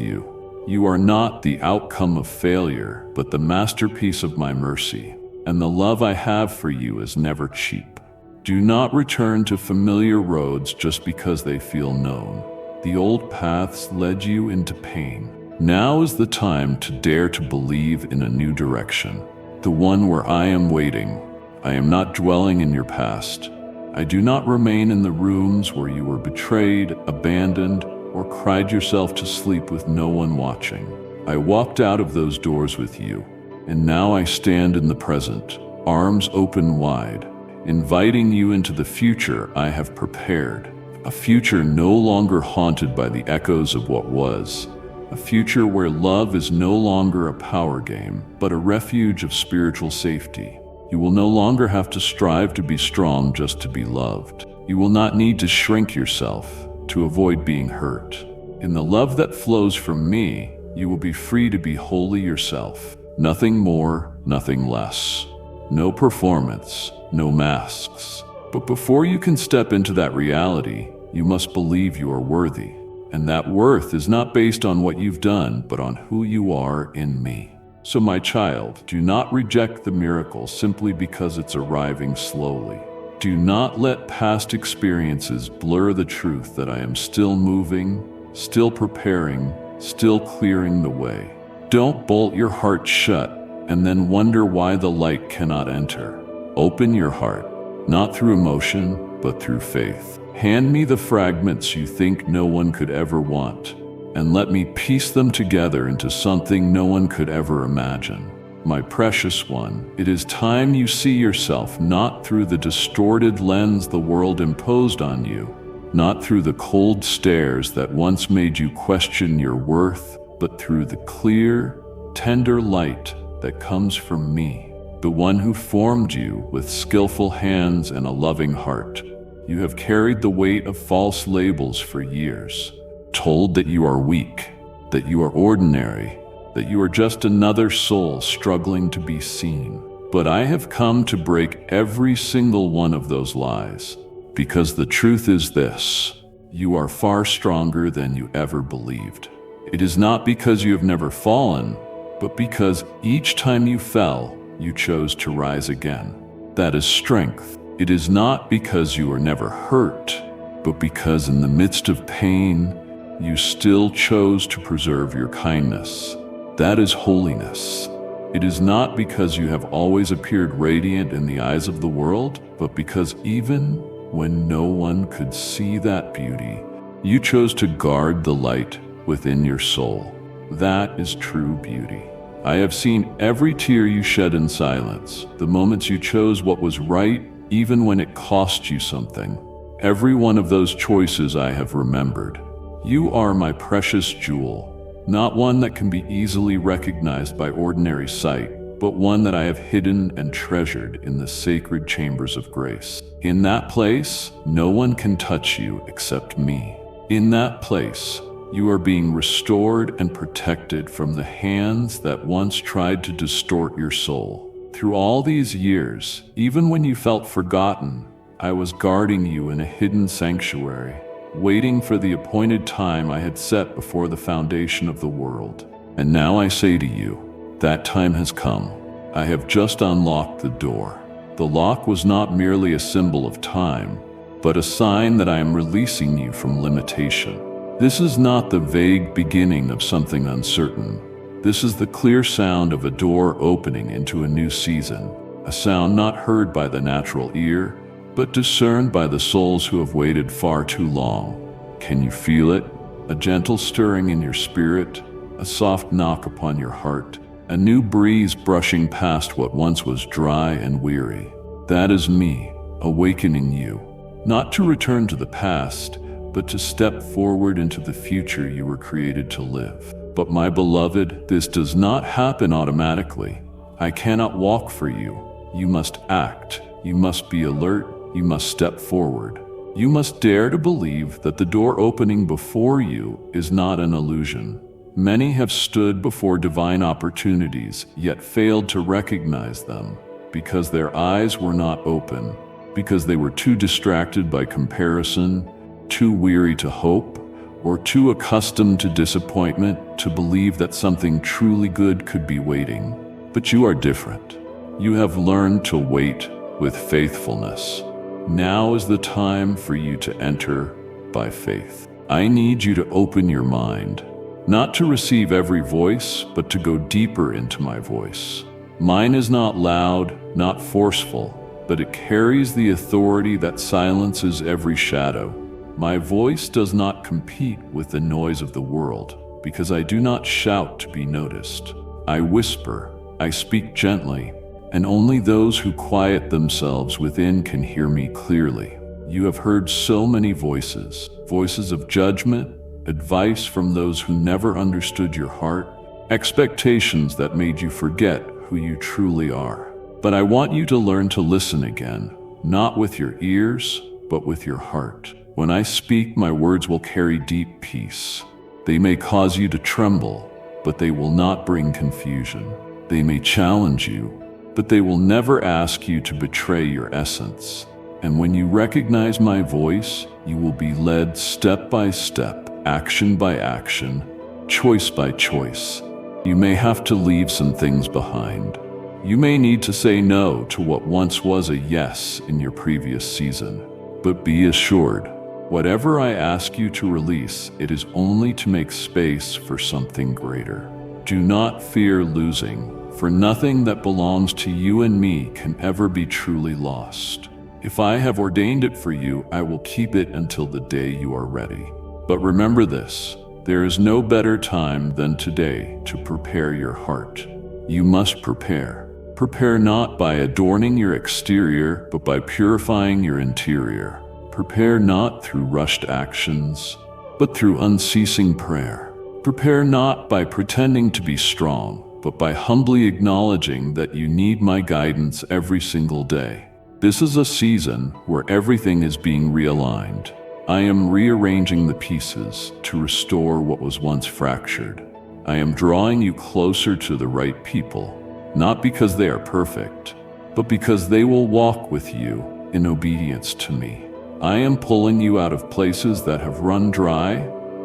Speaker 1: you. You are not the outcome of failure, but the masterpiece of my mercy, and the love I have for you is never cheap. Do not return to familiar roads just because they feel known. The old paths led you into pain. Now is the time to dare to believe in a new direction, the one where I am waiting. I am not dwelling in your past. I do not remain in the rooms where you were betrayed, abandoned, or cried yourself to sleep with no one watching. I walked out of those doors with you, and now I stand in the present, arms open wide, inviting you into the future I have prepared. A future no longer haunted by the echoes of what was. A future where love is no longer a power game, but a refuge of spiritual safety. You will no longer have to strive to be strong just to be loved. You will not need to shrink yourself to avoid being hurt. In the love that flows from me, you will be free to be wholly yourself. Nothing more, nothing less. No performance, no masks. But before you can step into that reality, you must believe you are worthy. And that worth is not based on what you've done, but on who you are in me. So my child, do not reject the miracle simply because it's arriving slowly. Do not let past experiences blur the truth that I am still moving, still preparing, still clearing the way. Don't bolt your heart shut and then wonder why the light cannot enter. Open your heart, not through emotion, but through faith. Hand me the fragments you think no one could ever want, and let me piece them together into something no one could ever imagine. my precious one, it is time you see yourself not through the distorted lens the world imposed on you, not through the cold stares that once made you question your worth, but through the clear, tender light that comes from me, the one who formed you with skillful hands and a loving heart. You have carried the weight of false labels for years, told that you are weak, that you are ordinary, that you are just another soul struggling to be seen. But I have come to break every single one of those lies, because the truth is this: you are far stronger than you ever believed. It is not because you have never fallen, but because each time you fell, you chose to rise again. That is strength. It is not because you were never hurt, but because in the midst of pain, you still chose to preserve your kindness. That is holiness. It is not because you have always appeared radiant in the eyes of the world, but because even when no one could see that beauty, you chose to guard the light within your soul. That is true beauty. I have seen every tear you shed in silence, the moments you chose what was right even when it cost you something. Every one of those choices I have remembered. You are my precious jewel, not one that can be easily recognized by ordinary sight, but one that I have hidden and treasured in the sacred chambers of grace. In that place, no one can touch you except me. In that place, you are being restored and protected from the hands that once tried to distort your soul. Through all these years, even when you felt forgotten, I was guarding you in a hidden sanctuary, waiting for the appointed time I had set before the foundation of the world. And now I say to you, that time has come. I have just unlocked the door. The lock was not merely a symbol of time, but a sign that I am releasing you from limitation. This is not the vague beginning of something uncertain. This is the clear sound of a door opening into a new season, a sound not heard by the natural ear, but discerned by the souls who have waited far too long. Can you feel it? A gentle stirring in your spirit, a soft knock upon your heart, a new breeze brushing past what once was dry and weary. That is me, awakening you, not to return to the past, but to step forward into the future you were created to live. But my beloved, this does not happen automatically. I cannot walk for you. You must act. You must be alert. You must step forward. You must dare to believe that the door opening before you is not an illusion. Many have stood before divine opportunities, yet failed to recognize them because their eyes were not open, because they were too distracted by comparison, too weary to hope, or too accustomed to disappointment to believe that something truly good could be waiting. But you are different. You have learned to wait with faithfulness. Now is the time for you to enter by faith. I need you to open your mind, not to receive every voice, but to go deeper into my voice. Mine is not loud, not forceful, but it carries the authority that silences every shadow. My voice does not compete with the noise of the world, because I do not shout to be noticed. I whisper, I speak gently, and only those who quiet themselves within can hear me clearly. You have heard so many voices, voices of judgment, advice from those who never understood your heart, expectations that made you forget who you truly are. But I want you to learn to listen again, not with your ears, but with your heart. When I speak, my words will carry deep peace. They may cause you to tremble, but they will not bring confusion. They may challenge you, but they will never ask you to betray your essence. And when you recognize my voice, you will be led step by step, action by action, choice by choice. You may have to leave some things behind. You may need to say no to what once was a yes in your previous season. But be assured, whatever I ask you to release, it is only to make space for something greater. Do not fear losing, for nothing that belongs to you and me can ever be truly lost. If I have ordained it for you, I will keep it until the day you are ready. But remember this, there is no better time than today to prepare your heart. You must prepare. Prepare not by adorning your exterior, but by purifying your interior. Prepare not through rushed actions, but through unceasing prayer. Prepare not by pretending to be strong, but by humbly acknowledging that you need my guidance every single day. This is a season where everything is being realigned. I am rearranging the pieces to restore what was once fractured. I am drawing you closer to the right people, not because they are perfect, but because they will walk with you in obedience to me. I am pulling you out of places that have run dry,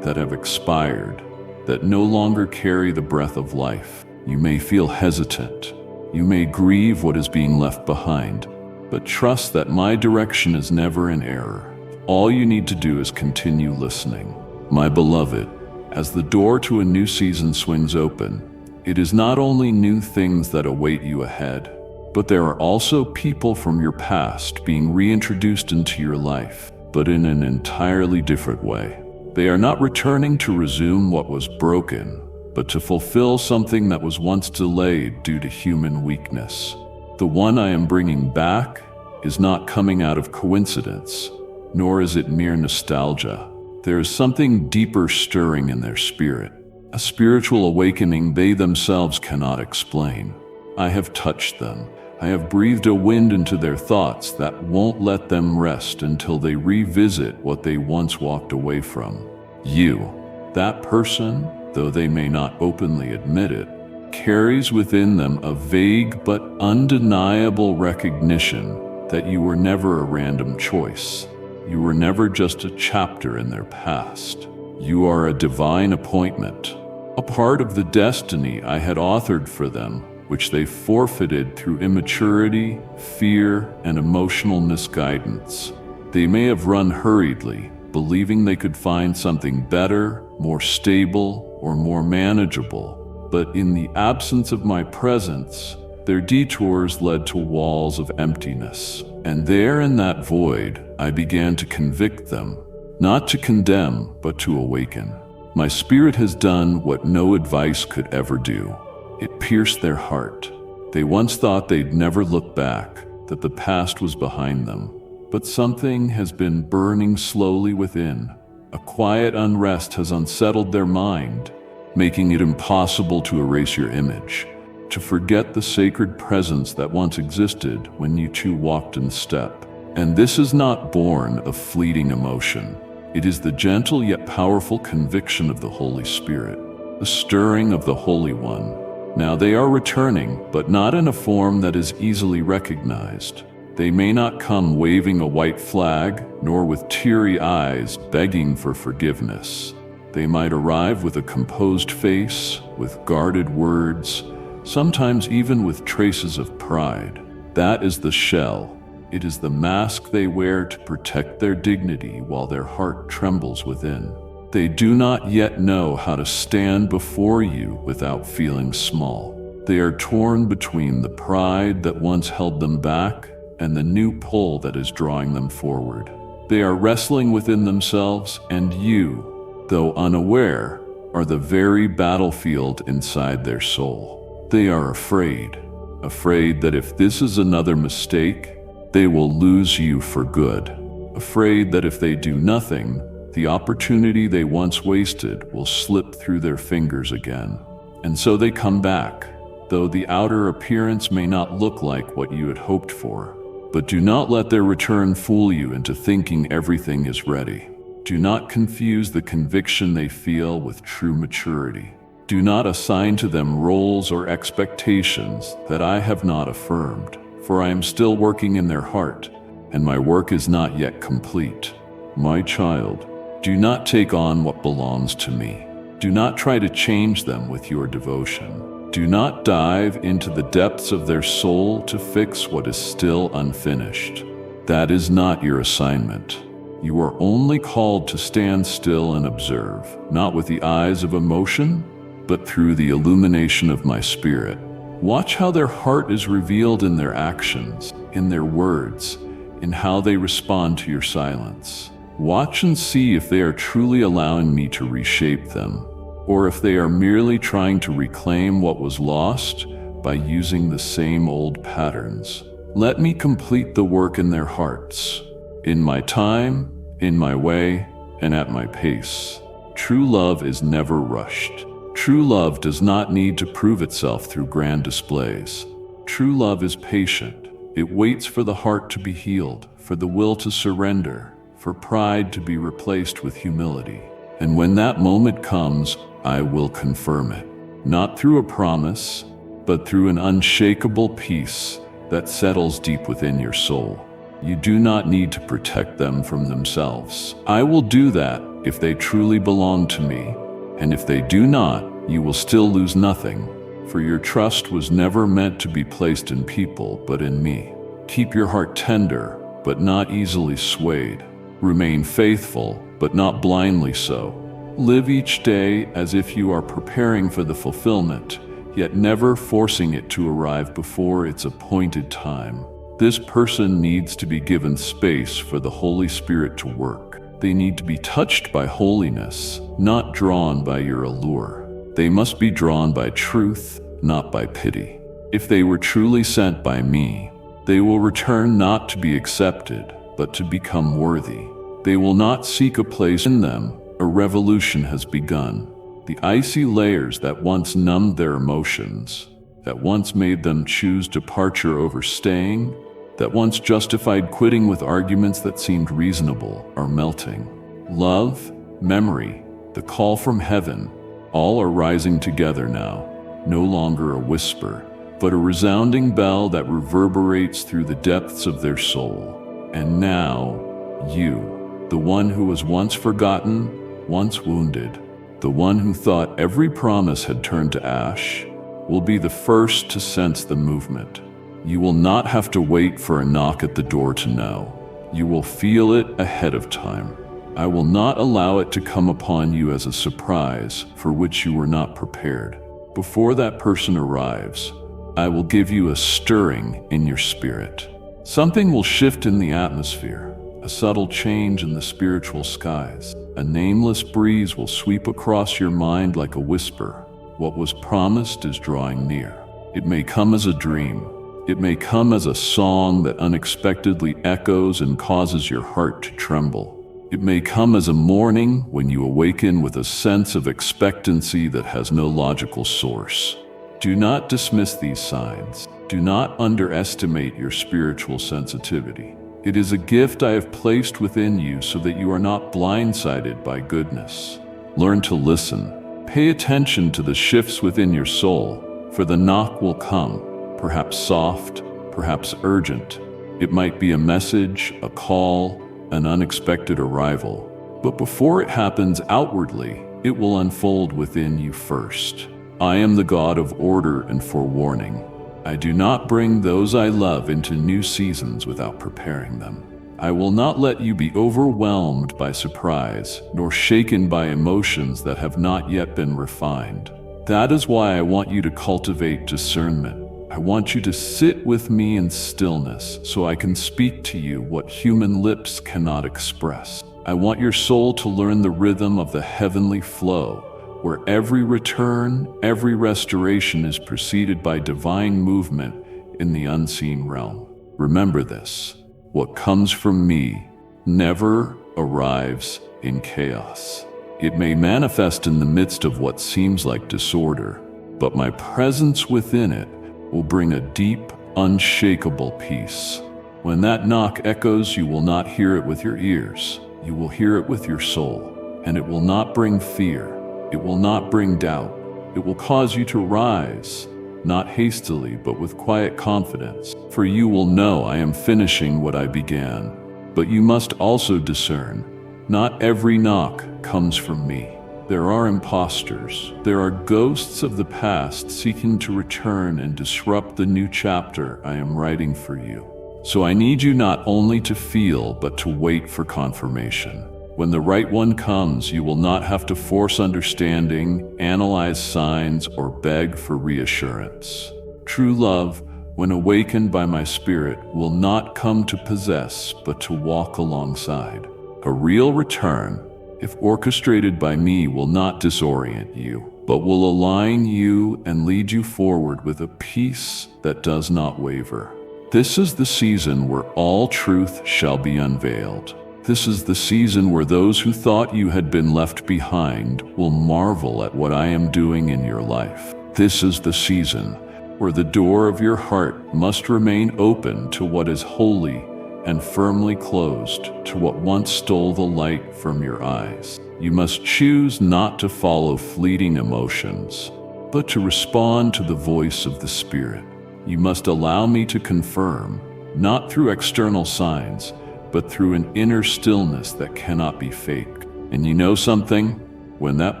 Speaker 1: that have expired, that no longer carry the breath of life. You may feel hesitant. You may grieve what is being left behind, but trust that my direction is never in error. All you need to do is continue listening. My beloved, as the door to a new season swings open, it is not only new things that await you ahead, but there are also people from your past being reintroduced into your life, but in an entirely different way. They are not returning to resume what was broken, but to fulfill something that was once delayed due to human weakness. The one I am bringing back is not coming out of coincidence, nor is it mere nostalgia. There is something deeper stirring in their spirit, a spiritual awakening they themselves cannot explain. I have touched them. I have breathed a wind into their thoughts that won't let them rest until they revisit what they once walked away from. You, that person, though they may not openly admit it, carries within them a vague but undeniable recognition that you were never a random choice. You were never just a chapter in their past. You are a divine appointment, a part of the destiny I had authored for them, which they forfeited through immaturity, fear, and emotional misguidance. They may have run hurriedly, believing they could find something better, more stable, or more manageable. But in the absence of my presence, their detours led to walls of emptiness. And there in that void, I began to convict them, not to condemn, but to awaken. My spirit has done what no advice could ever do. It pierced their heart. They once thought they'd never look back, that the past was behind them. But something has been burning slowly within. A quiet unrest has unsettled their mind, making it impossible to erase your image, to forget the sacred presence that once existed when you two walked in step. And this is not born of fleeting emotion. It is the gentle yet powerful conviction of the Holy Spirit, the stirring of the Holy One. Now they are returning, but not in a form that is easily recognized. They may not come waving a white flag, nor with teary eyes begging for forgiveness. They might arrive with a composed face, with guarded words, sometimes even with traces of pride. That is the shell. It is the mask they wear to protect their dignity while their heart trembles within. They do not yet know how to stand before you without feeling small. They are torn between the pride that once held them back and the new pull that is drawing them forward. They are wrestling within themselves, and you, though unaware, are the very battlefield inside their soul. They are afraid that if this is another mistake, they will lose you for good. Afraid that if they do nothing, the opportunity they once wasted will slip through their fingers again. And so they come back, though the outer appearance may not look like what you had hoped for. But do not let their return fool you into thinking everything is ready. Do not confuse the conviction they feel with true maturity. Do not assign to them roles or expectations that I have not affirmed, for I am still working in their heart, and my work is not yet complete. My child, do not take on what belongs to me. Do not try to change them with your devotion. Do not dive into the depths of their soul to fix what is still unfinished. That is not your assignment. You are only called to stand still and observe, not with the eyes of emotion, but through the illumination of my spirit. Watch how their heart is revealed in their actions, in their words, in how they respond to your silence. Watch and see if they are truly allowing me to reshape them, or if they are merely trying to reclaim what was lost by using the same old patterns. Let me complete the work in their hearts, in my time, in my way, and at my pace. True love is never rushed. True love does not need to prove itself through grand displays. True love is patient. It waits for the heart to be healed, for the will to surrender, for pride to be replaced with humility. And when that moment comes, I will confirm it, not through a promise, but through an unshakable peace that settles deep within your soul. You do not need to protect them from themselves. I will do that if they truly belong to me, and if they do not, you will still lose nothing, for your trust was never meant to be placed in people, but in me. Keep your heart tender, but not easily swayed. Remain faithful, but not blindly so. Live each day as if you are preparing for the fulfillment, yet never forcing it to arrive before its appointed time. This person needs to be given space for the Holy Spirit to work. They need to be touched by holiness, not drawn by your allure. They must be drawn by truth, not by pity. If they were truly sent by me, they will return not to be accepted, but to become worthy. They will not seek a place in them. A revolution has begun. The icy layers that once numbed their emotions, that once made them choose departure over staying, that once justified quitting with arguments that seemed reasonable, are melting. Love, memory, the call from heaven, all are rising together now, no longer a whisper, but a resounding bell that reverberates through the depths of their soul. And now, you, the one who was once forgotten, once wounded, the one who thought every promise had turned to ash, will be the first to sense the movement. You will not have to wait for a knock at the door to know. You will feel it ahead of time. I will not allow it to come upon you as a surprise for which you were not prepared. Before that person arrives, I will give you a stirring in your spirit. Something will shift in the atmosphere, a subtle change in the spiritual skies. A nameless breeze will sweep across your mind like a whisper. What was promised is drawing near. It may come as a dream. It may come as a song that unexpectedly echoes and causes your heart to tremble. It may come as a morning when you awaken with a sense of expectancy that has no logical source. Do not dismiss these signs. Do not underestimate your spiritual sensitivity. It is a gift I have placed within you so that you are not blindsided by goodness. Learn to listen. Pay attention to the shifts within your soul, for the knock will come, perhaps soft, perhaps urgent. It might be a message, a call, an unexpected arrival. But before it happens outwardly, it will unfold within you first. I am the God of order and forewarning. I do not bring those I love into new seasons without preparing them. I will not let you be overwhelmed by surprise, nor shaken by emotions that have not yet been refined. That is why I want you to cultivate discernment. I want you to sit with me in stillness so I can speak to you what human lips cannot express. I want your soul to learn the rhythm of the heavenly flow, where every return, every restoration is preceded by divine movement in the unseen realm. Remember this: what comes from me never arrives in chaos. It may manifest in the midst of what seems like disorder, but my presence within it will bring a deep, unshakable peace. When that knock echoes, you will not hear it with your ears. You will hear it with your soul, and it will not bring fear. It will not bring doubt. It will cause you to rise, not hastily, but with quiet confidence. For you will know I am finishing what I began. But you must also discern, not every knock comes from me. There are imposters. There are ghosts of the past seeking to return and disrupt the new chapter I am writing for you. So I need you not only to feel, but to wait for confirmation. When the right one comes, you will not have to force understanding, analyze signs, or beg for reassurance. True love, when awakened by my Spirit, will not come to possess, but to walk alongside. A real return, if orchestrated by me, will not disorient you, but will align you and lead you forward with a peace that does not waver. This is the season where all truth shall be unveiled. This is the season where those who thought you had been left behind will marvel at what I am doing in your life. This is the season where the door of your heart must remain open to what is holy and firmly closed to what once stole the light from your eyes. You must choose not to follow fleeting emotions, but to respond to the voice of the Spirit. You must allow me to confirm, not through external signs, but through an inner stillness that cannot be faked. And you know something? When that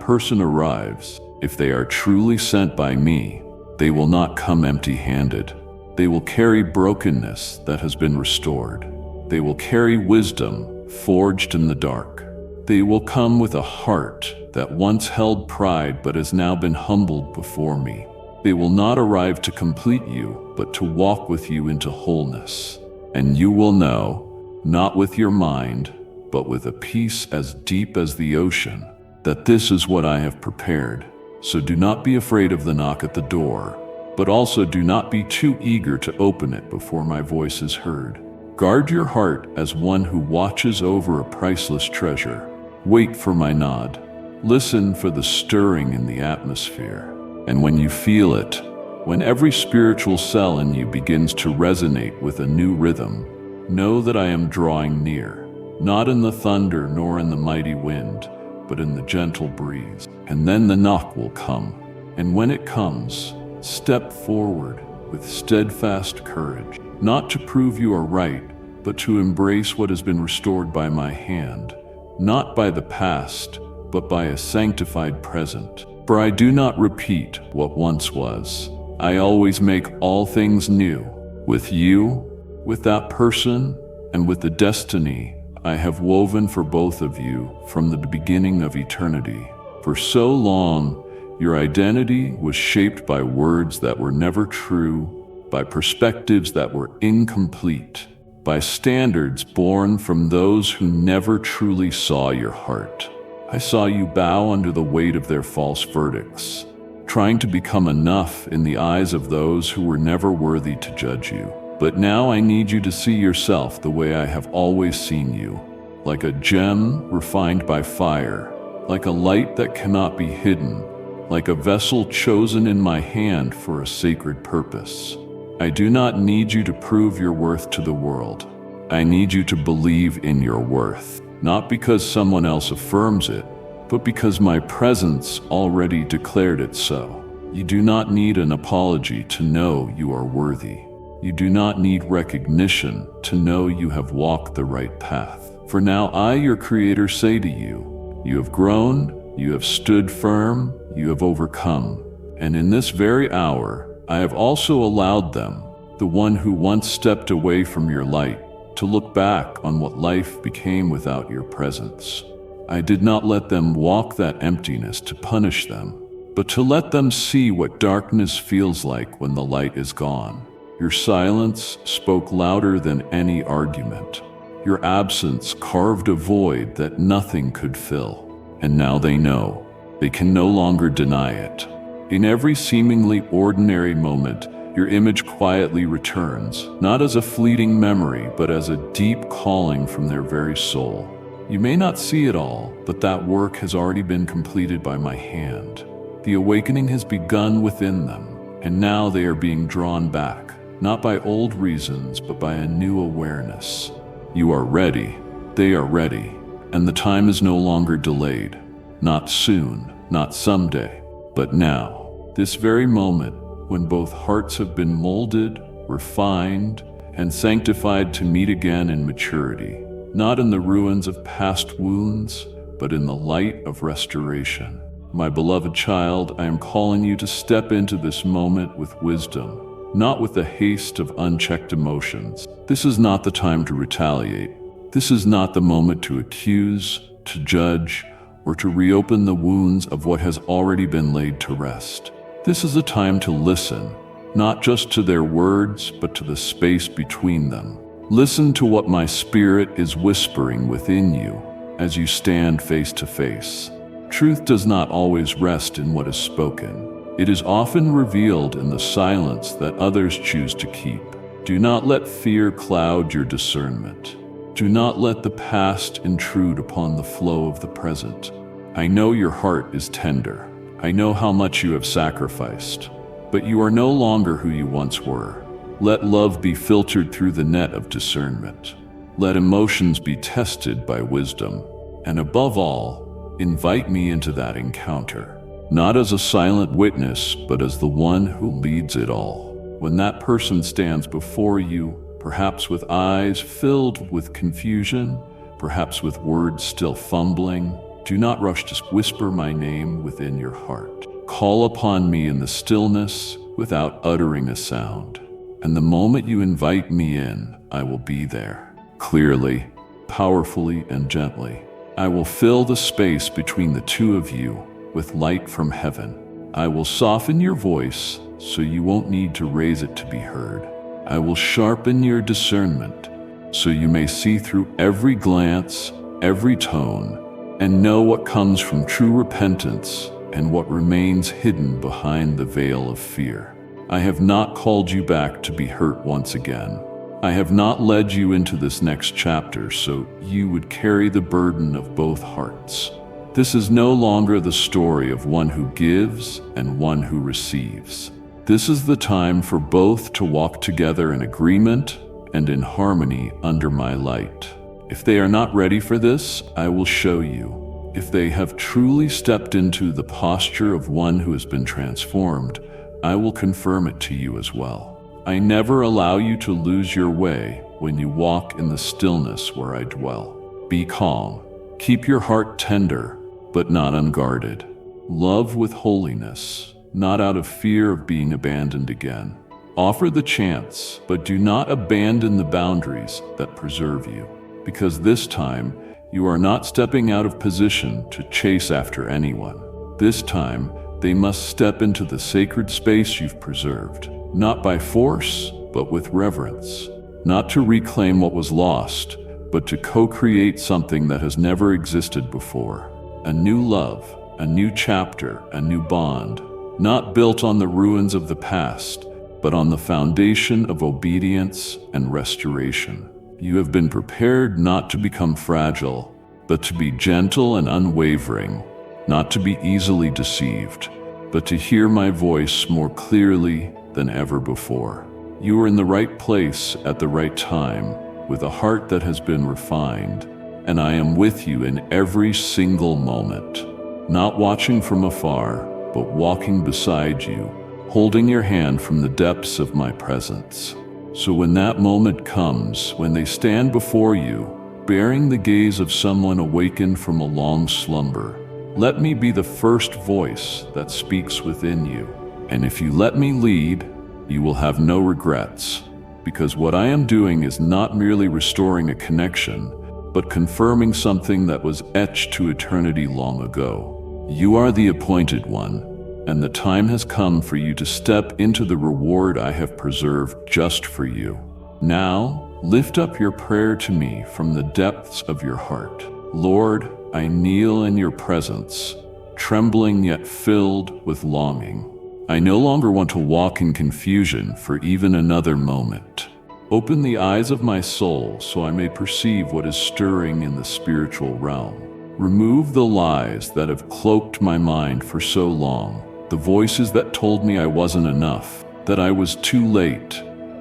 Speaker 1: person arrives, if they are truly sent by me, they will not come empty-handed. They will carry brokenness that has been restored. They will carry wisdom forged in the dark. They will come with a heart that once held pride but has now been humbled before me. They will not arrive to complete you, but to walk with you into wholeness. And you will know, not with your mind, but with a peace as deep as the ocean, that this is what I have prepared. So do not be afraid of the knock at the door, but also do not be too eager to open it before my voice is heard. Guard your heart as one who watches over a priceless treasure. Wait for my nod. Listen for the stirring in the atmosphere. And when you feel it, when every spiritual cell in you begins to resonate with a new rhythm, know that I am drawing near, not in the thunder nor in the mighty wind, but in the gentle breeze. And then the knock will come. And when it comes, step forward with steadfast courage, not to prove you are right, but to embrace what has been restored by my hand, not by the past, but by a sanctified present. For I do not repeat what once was. I always make all things new. With you, with that person, and with the destiny I have woven for both of you from the beginning of eternity. For so long, your identity was shaped by words that were never true, by perspectives that were incomplete, by standards born from those who never truly saw your heart. I saw you bow under the weight of their false verdicts, trying to become enough in the eyes of those who were never worthy to judge you. But now I need you to see yourself the way I have always seen you, like a gem refined by fire, like a light that cannot be hidden, like a vessel chosen in my hand for a sacred purpose. I do not need you to prove your worth to the world. I need you to believe in your worth, not because someone else affirms it, but because my presence already declared it so. You do not need an apology to know you are worthy. You do not need recognition to know you have walked the right path. For now I, your Creator, say to you, you have grown, you have stood firm, you have overcome. And in this very hour, I have also allowed them, the one who once stepped away from your light, to look back on what life became without your presence. I did not let them walk that emptiness to punish them, but to let them see what darkness feels like when the light is gone. Your silence spoke louder than any argument. Your absence carved a void that nothing could fill. And now they know. They can no longer deny it. In every seemingly ordinary moment, your image quietly returns, not as a fleeting memory, but as a deep calling from their very soul. You may not see it all, but that work has already been completed by my hand. The awakening has begun within them, and now they are being drawn back. Not by old reasons, but by a new awareness. You are ready, they are ready, and the time is no longer delayed. Not soon, not someday, but now. This very moment, when both hearts have been molded, refined, and sanctified to meet again in maturity. Not in the ruins of past wounds, but in the light of restoration. My beloved child, I am calling you to step into this moment with wisdom. Not with the haste of unchecked emotions. This is not the time to retaliate. This is not the moment to accuse, to judge, or to reopen the wounds of what has already been laid to rest. This is a time to listen, not just to their words, but to the space between them. Listen to what my spirit is whispering within you as you stand face to face. Truth does not always rest in what is spoken. It is often revealed in the silence that others choose to keep. Do not let fear cloud your discernment. Do not let the past intrude upon the flow of the present. I know your heart is tender. I know how much you have sacrificed. But you are no longer who you once were. Let love be filtered through the net of discernment. Let emotions be tested by wisdom. And above all, invite me into that encounter, not as a silent witness, but as the one who leads it all. When that person stands before you, perhaps with eyes filled with confusion, perhaps with words still fumbling, do not rush to whisper my name within your heart. Call upon me in the stillness without uttering a sound. And the moment you invite me in, I will be there, clearly, powerfully, and gently. I will fill the space between the two of you with light from heaven. I will soften your voice so you won't need to raise it to be heard. I will sharpen your discernment so you may see through every glance, every tone, and know what comes from true repentance and what remains hidden behind the veil of fear. I have not called you back to be hurt once again. I have not led you into this next chapter so you would carry the burden of both hearts. This is no longer the story of one who gives and one who receives. This is the time for both to walk together in agreement and in harmony under my light. If they are not ready for this, I will show you. If they have truly stepped into the posture of one who has been transformed, I will confirm it to you as well. I never allow you to lose your way when you walk in the stillness where I dwell. Be calm. Keep your heart tender, but not unguarded. Love with holiness, not out of fear of being abandoned again. Offer the chance, but do not abandon the boundaries that preserve you, because this time you are not stepping out of position to chase after anyone. This time, they must step into the sacred space you've preserved, not by force, but with reverence. Not to reclaim what was lost, but to co-create something that has never existed before. A new love, a new chapter, a new bond, not built on the ruins of the past, but on the foundation of obedience and restoration. You have been prepared not to become fragile, but to be gentle and unwavering, not to be easily deceived, but to hear my voice more clearly than ever before. You are in the right place at the right time, with a heart that has been refined, and I am with you in every single moment, not watching from afar, but walking beside you, holding your hand from the depths of my presence. So when that moment comes, when they stand before you, bearing the gaze of someone awakened from a long slumber, let me be the first voice that speaks within you. And if you let me lead, you will have no regrets, because what I am doing is not merely restoring a connection, but confirming something that was etched to eternity long ago. You are the appointed one, and the time has come for you to step into the reward I have preserved just for you. Now, lift up your prayer to me from the depths of your heart. Lord, I kneel in your presence, trembling yet filled with longing. I no longer want to walk in confusion for even another moment. Open the eyes of my soul so I may perceive what is stirring in the spiritual realm. Remove the lies that have cloaked my mind for so long, the voices that told me I wasn't enough, that I was too late,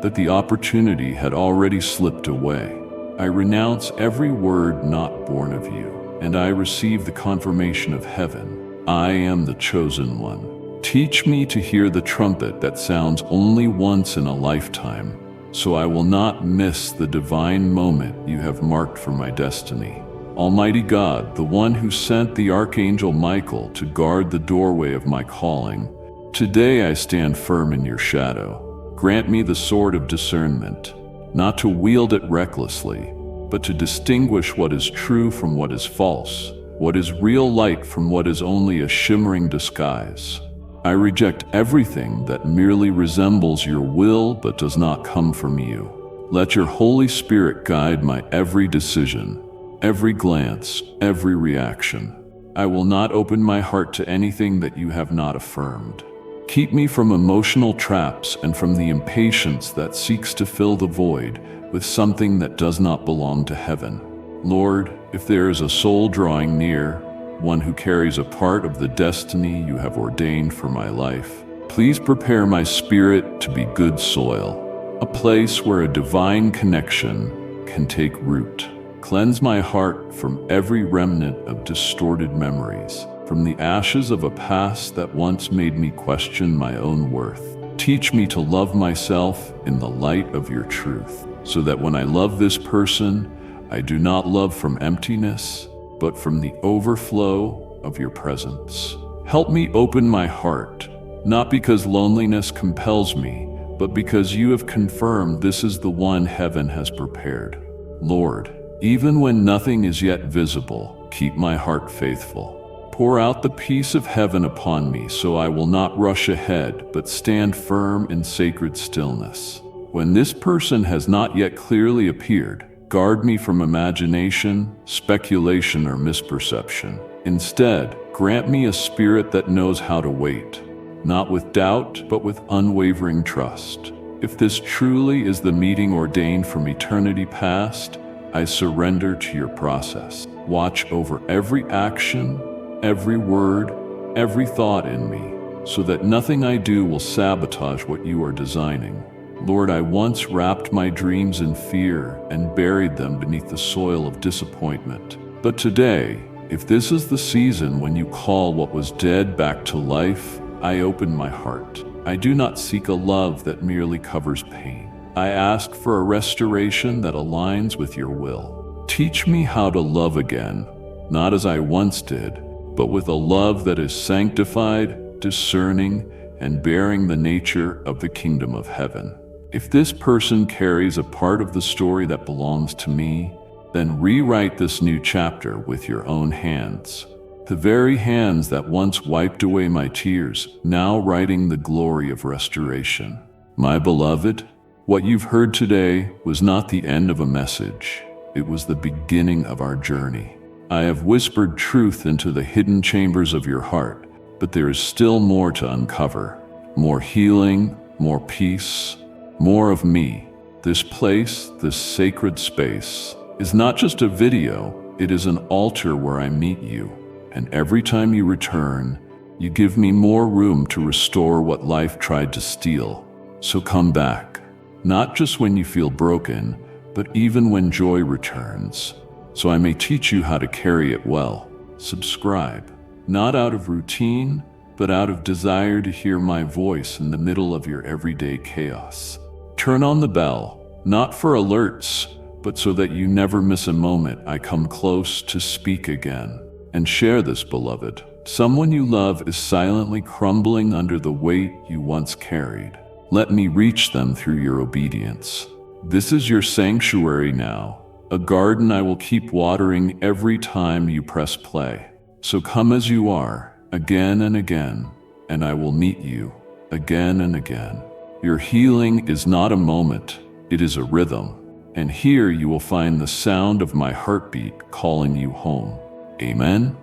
Speaker 1: that the opportunity had already slipped away. I renounce every word not born of you, and I receive the confirmation of heaven. I am the chosen one. Teach me to hear the trumpet that sounds only once in a lifetime, so I will not miss the divine moment you have marked for my destiny. Almighty God, the one who sent the Archangel Michael to guard the doorway of my calling, today I stand firm in your shadow. Grant me the sword of discernment, not to wield it recklessly, but to distinguish what is true from what is false, what is real light from what is only a shimmering disguise. I reject everything that merely resembles your will but does not come from you. Let your Holy Spirit guide my every decision, every glance, every reaction. I will not open my heart to anything that you have not affirmed. Keep me from emotional traps and from the impatience that seeks to fill the void with something that does not belong to heaven. Lord, if there is a soul drawing near, one who carries a part of the destiny you have ordained for my life, please prepare my spirit to be good soil, a place where a divine connection can take root. Cleanse my heart from every remnant of distorted memories, from the ashes of a past that once made me question my own worth. Teach me to love myself in the light of your truth, so that when I love this person, I do not love from emptiness, but from the overflow of your presence. Help me open my heart, not because loneliness compels me, but because you have confirmed this is the one heaven has prepared. Lord, even when nothing is yet visible, keep my heart faithful. Pour out the peace of heaven upon me so I will not rush ahead, but stand firm in sacred stillness. When this person has not yet clearly appeared, guard me from imagination, speculation, or misperception. Instead, grant me a spirit that knows how to wait, not with doubt, but with unwavering trust. If this truly is the meeting ordained from eternity past, I surrender to your process. Watch over every action, every word, every thought in me, so that nothing I do will sabotage what you are designing. Lord, I once wrapped my dreams in fear and buried them beneath the soil of disappointment. But today, if this is the season when you call what was dead back to life, I open my heart. I do not seek a love that merely covers pain. I ask for a restoration that aligns with your will. Teach me how to love again, not as I once did, but with a love that is sanctified, discerning, and bearing the nature of the kingdom of heaven. If this person carries a part of the story that belongs to me, then rewrite this new chapter with your own hands. The very hands that once wiped away my tears, now writing the glory of restoration. My beloved, what you've heard today was not the end of a message. It was the beginning of our journey. I have whispered truth into the hidden chambers of your heart, but there is still more to uncover. More healing, more peace, more of me. This place, this sacred space, is not just a video, it is an altar where I meet you. And every time you return, you give me more room to restore what life tried to steal. So come back. Not just when you feel broken, but even when joy returns, so I may teach you how to carry it well. Subscribe, not out of routine, but out of desire to hear my voice in the middle of your everyday chaos. Turn on the bell, not for alerts, but so that you never miss a moment I come close to speak again. And share this, beloved. Someone you love is silently crumbling under the weight you once carried. Let me reach them through your obedience. This is your sanctuary now, a garden I will keep watering every time you press play. So come as you are, again and again, and I will meet you again and again. Your healing is not a moment, it is a rhythm, and here you will find the sound of my heartbeat calling you home. Amen.